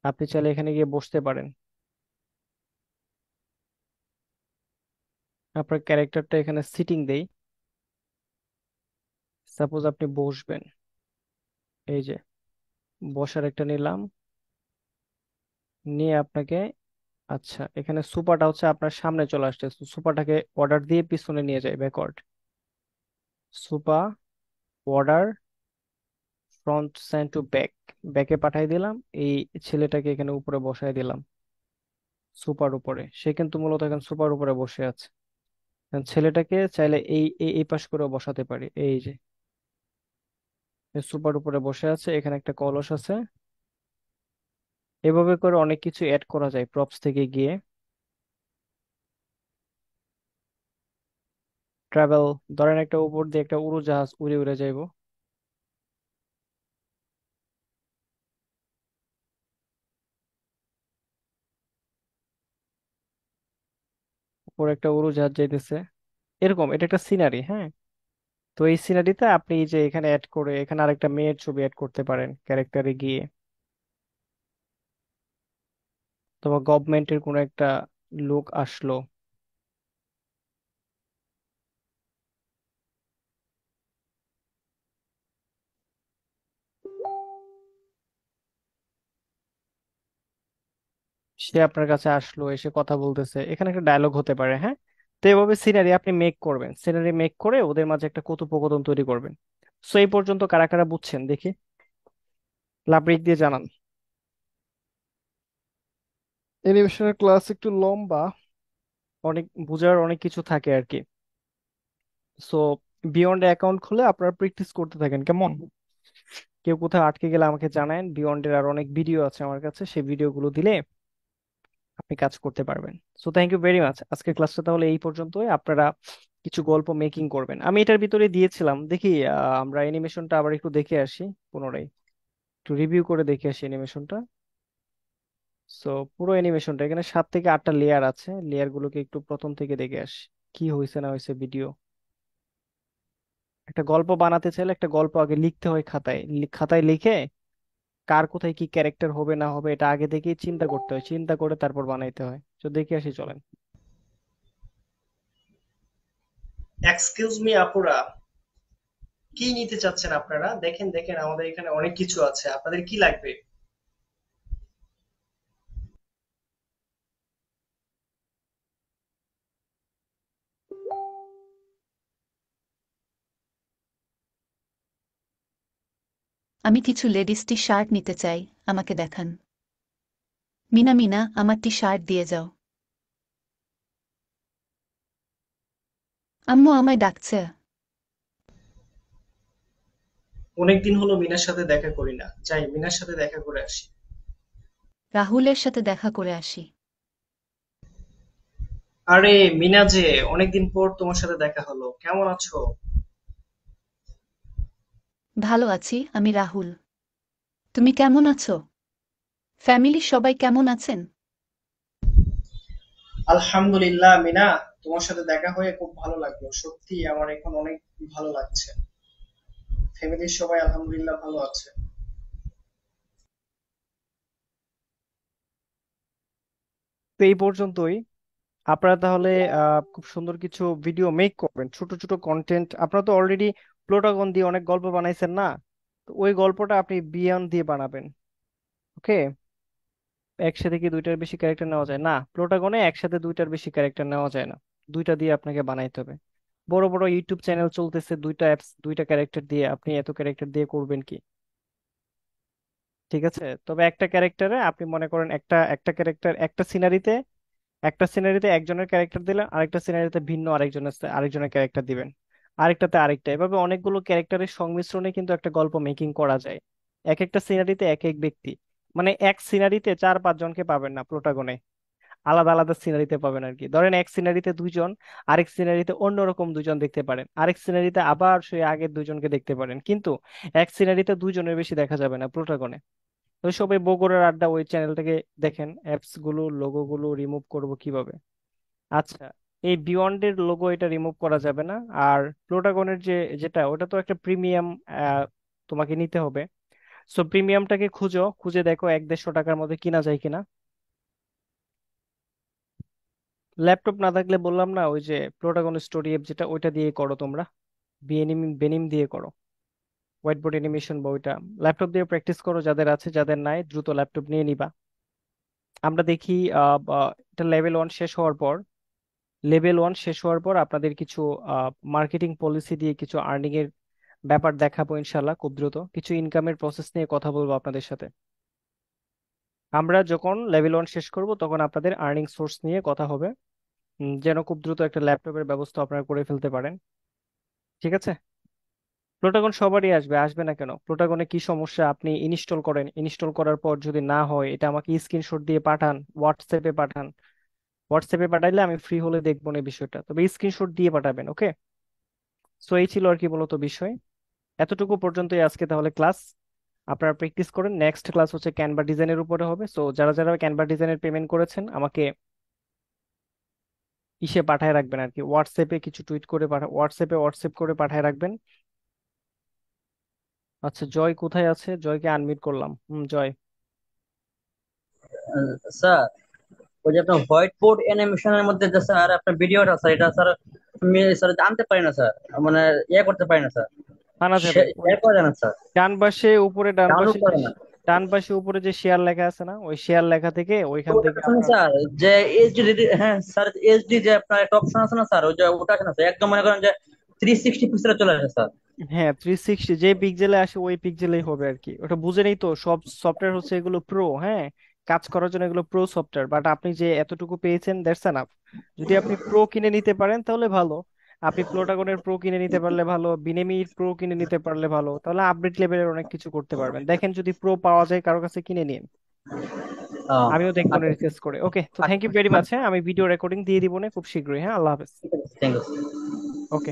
আপনি চাইলে এখানে গিয়ে বসতে পারেন। আপনার ক্যারেক্টারটা এখানে সিটিং দেই। সাপোজ আপনি বসবেন, এই যে বসার একটা নিলাম, নিয়ে আপনাকে, আচ্ছা এখানে সোফাটা হচ্ছে আপনার সামনে চলে আসছে, সোফাটাকে অর্ডার দিয়ে পিছনে নিয়ে যায় backward. Sofa order front side to back, ব্যাকে পাঠিয়ে দিলাম। এই ছেলেটাকে এখানে উপরে বসায় দিলাম সোফার উপরে। সে কিন্তু মূলত এখন সোফার উপরে বসে আছে। এখন ছেলেটাকে চাইলে এই এই এই পাশ করে বসাতে পারি। এই যে সোফার উপরে বসে আছে, এখানে একটা কলস আছে। এভাবে করে অনেক কিছু অ্যাড করা যায় প্রপস থেকে গিয়ে। ট্রাভেল, ধরেন একটা উপর দিয়ে একটা উড়োজাহাজ উড়ে উড়ে যাইবো। উপর একটা উড়োজাহাজ যাইতেছে, এরকম। এটা একটা সিনারি, হ্যাঁ। তো এই সিনারিতে আপনি এই যে এখানে অ্যাড করে এখানে আরেকটা মেয়ের ছবি অ্যাড করতে পারেন ক্যারেক্টারে গিয়ে। তোমার গভর্নমেন্টের কোনো একটা লোক আসলো, সে আপনার কাছে আসলো, এসে কথা বলতেছে, এখানে একটা ডায়লগ হতে পারে, হ্যাঁ। তো এভাবে সিনারি আপনি মেক করবেন, সিনারি মেক করে ওদের মাঝে একটা কথোপকথন তৈরি করবেন। সো এই পর্যন্ত কারা কারা বুঝছেন দেখি, লাবরিক দিয়ে জানান। অ্যানিমেশনের ক্লাস একটু লম্বা, অনেক বুঝার অনেক কিছু থাকে আর কি। সো বিয়ন্ড অ্যাকাউন্ট খুলে আপনারা প্র্যাকটিস করতে থাকেন, কেমন? কেউ কোথাও আটকে গেলে আমাকে জানায়েন। বিয়ন্ডের আর অনেক ভিডিও আছে আমার কাছে, সেই ভিডিওগুলো দিলে আপনি কাজ করতে পারবেন। So thank you very much. আজকের ক্লাসটা তাহলে এই পর্যন্তই। আপনারা কিছু গল্প মেকিং করবেন, আমি এটার ভিতরে দিয়েছিলাম। দেখি আমরা অ্যানিমেশনটা আবার একটু দেখে আসি পুনরায়, একটু রিভিউ করে দেখে আসি অ্যানিমেশনটা। সো পুরো অ্যানিমেশনটা, এখানে 7 থেকে 8টা লেয়ার আছে, লেয়ার গুলোকে একটু প্রথম থেকে দেখে আসি কি হয়েছে না হয়েছে ভিডিও। একটা গল্প বানাতে চাইলে একটা গল্প আগে লিখতে হয় খাতায়, খাতায় লিখে কার কোথায় কি ক্যারেক্টার হবে না হবে এটা আগে থেকেই চিন্তা করতে হয়, চিন্তা করে তারপর বানাইতে হয়। তো দেখে আসি, চলেন। এক্সকিউজ মি আপুরা, কি নিতে চাচ্ছেন আপনারা? দেখেন দেখেন আমাদের এখানে অনেক কিছু আছে, আপনাদের কি লাগবে? আমি কিছু লেডিস টি শার্ট নিতে চাই, আমাকে দেখান। মিনা মিনা, আমার টি শার্ট দিয়ে যাও। আম্মু আমায় ডাকছে। অনেকদিন হলো মিনার সাথে দেখা করি না, যাই মিনার সাথে দেখা করে আসি। রাহুলের সাথে দেখা করে আসি। আরে মিনা যে, অনেকদিন পর তোমার সাথে দেখা হলো, কেমন আছো? ভালো আছি, আমি রাহুল। তুমি কেমন আছো? ফ্যামিলির সবাই কেমন আছেন? আলহামদুলিল্লাহ মিনা, তোমার সাথে দেখা হয়ে খুব ভালো লাগলো, সত্যি আমার এখন অনেক ভালো লাগছে। ফ্যামিলির সবাই আলহামদুলিল্লাহ ভালো আছে। তো এই পর্যন্তই। আপনারা তাহলে খুব সুন্দর কিছু ভিডিও মেক করবেন, ছোট ছোট কন্টেন্ট। আপনারা তো অলরেডি প্লোটাগন দিয়ে অনেক গল্প বানাইছেন না? তো ওই গল্পটা আপনি বিয়ন্ড দিয়ে বানাবেন। ওকে। একসাথে কি দুইটার বেশি ক্যারেক্টার নেওয়া যায়? না, প্রোটাগনে একসাথে দুইটার বেশি ক্যারেক্টার নেওয়া যায় না। দুইটা দিয়ে আপনাকে বানাইতে হবে। বড় বড় ইউটিউব চ্যানেল চলতেছে দুইটা অ্যাপস দুইটা ক্যারেক্টার দিয়ে, আপনি এত ক্যারেক্টার দিয়ে করবেন কি? ঠিক আছে, তবে একটা ক্যারেক্টারে আপনি মনে করেন একটা একটা ক্যারেক্টার একটা সিনারিতে একজনের ক্যারেক্টার দিলেন, আরেকটা সিনারিতে ভিন্ন আরেকজনের ক্যারেক্টার দিবেন, আরেকটাতে আরেকটা, এভাবে অনেকগুলো ক্যারেক্টারের সংমিশ্রণে কিন্তু একটা গল্প মেকিং করা যায়। এক একটা সিনারিতে এক এক ব্যক্তি, মানে এক সিনারিতে 4-5 জনকে পাবেন না প্রোটাগনে, আলাদা আলাদা সিনারিতে পাবেন আর কি। ধরেন এক সিনারিতে দুইজন, আরেক সিনারিতে অন্যরকম দুইজন দেখতে পারেন, আরেক সিনারিতে আবার সেই আগের দুইজনকে দেখতে পারেন, কিন্তু এক সিনারিতে দুইজনের বেশি দেখা যাবে না প্রোটাগনে। তো সবাই বগুড়ার আড্ডা ওই চ্যানেলটাকে দেখেন। অ্যাপস গুলো লোগো গুলো রিমুভ করব কিভাবে? আচ্ছা, এই বিয়ন্ডের লোগো এটা রিমুভ করা যাবে না। আর প্রোটাগনের যেটা ওটা তো একটা প্রিমিয়াম তোমাকে নিতে হবে। সো প্রিমিয়ামটাকে খুঁজে দেখো 100-150 টাকার মধ্যে কিনা যায় কিনা। ল্যাপটপ না থাকলে বললাম না, ওই যে প্রোটাগন স্টোরি অ্যাপ যেটা, ওইটা দিয়ে করো তোমরা। বেনিম বেনিম দিয়ে করো, হোয়াইট বোর্ড অ্যানিমেশন বা ওইটা। ল্যাপটপ দিয়ে প্র্যাকটিস করো, যাদের আছে, যাদের নাই দ্রুত ল্যাপটপ নিয়ে নিবা। আমরা দেখি এটা লেভেল 1 শেষ হওয়ার পর আপনাদের কিছু মার্কেটিং পলিসি দিয়ে কিছু আর্নিং এর ব্যাপার দেখাবো ইনশাল্লাহ। খুব দ্রুত কিছু ইনকামের প্রসেস নিয়ে কথা বলবো আপনাদের সাথে। আমরা যখন লেভেল 1 শেষ করব তখন আপনাদের আর্নিং সোর্স নিয়ে কথা হবে। যেন খুব দ্রুত একটা ল্যাপটপের ব্যবস্থা আপনারা করে ফেলতে পারেন। ঠিক আছে, প্রোটাগন সবারই আসবে, আসবে না কেন? প্রোটাগনে কি সমস্যা? আপনি ইনস্টল করেন, ইনস্টল করার পর যদি না হয় এটা আমাকে স্ক্রিনশট দিয়ে পাঠান, হোয়াটসঅ্যাপে পাঠান। হোয়াটসঅ্যাপে পাঠাইলে আমি ফ্রি হলে দেখবো না বিষয়টা, তবে স্ক্রিনশট দিয়ে পাঠাবেন, ওকে? সো এই ছিল আর কি মূলত বিষয়। এতটুকু পর্যন্তই আজকে তাহলে ক্লাস। আপনারা প্র্যাকটিস করেন, নেক্সট ক্লাস হচ্ছে ক্যানভা ডিজাইনের উপরে হবে। সো যারা যারা ক্যানভা ডিজাইনের পেমেন্ট করেছেন আমাকে ইসে পাঠায় রাখবেন আর কি, হোয়াটসঅ্যাপে কিছু টুইট করে হোয়াটসঅ্যাপ করে পাঠায় রাখবেন। আচ্ছা, জয় কোথায় আছে? জয়কে আনমিউট করলাম। জয়। স্যার, ওই যে আপনার হোয়াইট বোর্ড অ্যানিমেশনের মধ্যে যে স্যার আপনার ভিডিওটা স্যার, এটা স্যার আমি স্যার আনতে পারি না স্যার, মানে ইয়ে করতে পারি না স্যার, আনা যাবে ওই শেয়ার করা যায় না স্যার, ডান পাশে উপরে, ডাউনলোড করে না। ডান পাশে উপরে যে শেয়ার লেখা আছে না, ওই শেয়ার লেখা থেকে ওইখান ওটা থেকে আছে না আপনার। স্যার, যে এইচডি, হ্যাঁ স্যার, এইচডি যে আপনার একটা অপশন আছে না স্যার, ওই যে ওটা আছে না স্যার, একদম মনে করেন যে 360 পিক্সেলে চলে আসে স্যার। হ্যাঁ, 360 যে পিক্সেলে আসে ওই পিক্সেলেই হবে আর কি। ওটা বুঝে নেই তো, সব সফটওয়্যার হচ্ছে এগুলো প্রো, হ্যাঁ, কাজ করার জন্য এগুলো প্রো সফটওয়্যার। বাট আপনি যে এতটুকু পেয়েছেন দ্যাটস এনাফ। যদি আপনি প্রো কিনে নিতে পারেন তাহলে ভালো। আপনি প্লোটাগনের প্রো কিনে নিতে পারলে ভালো, বিনেমির প্রো কিনে নিতে পারলে ভালো, তাহলে আপডেট লেভেলের অনেক কিছু করতে পারবেন। দেখেন যদি প্রো পাওয়া যায় কারো কাছে, কিনে নিন। আহ, আমিও দেখবো না, আচ্ছা, রিসার্চ করে। ওকে, তো থ্যাংক ইউ ভেরি আচ্ছা, মাচ। হ্যাঁ, আমি ভিডিও রেকর্ডিং দিয়ে দিব না খুব শীঘ্রই। হ্যাঁ, আল্লাহ হাফেজ। ঠিক আছে, থ্যাংক ইউ। ওকে।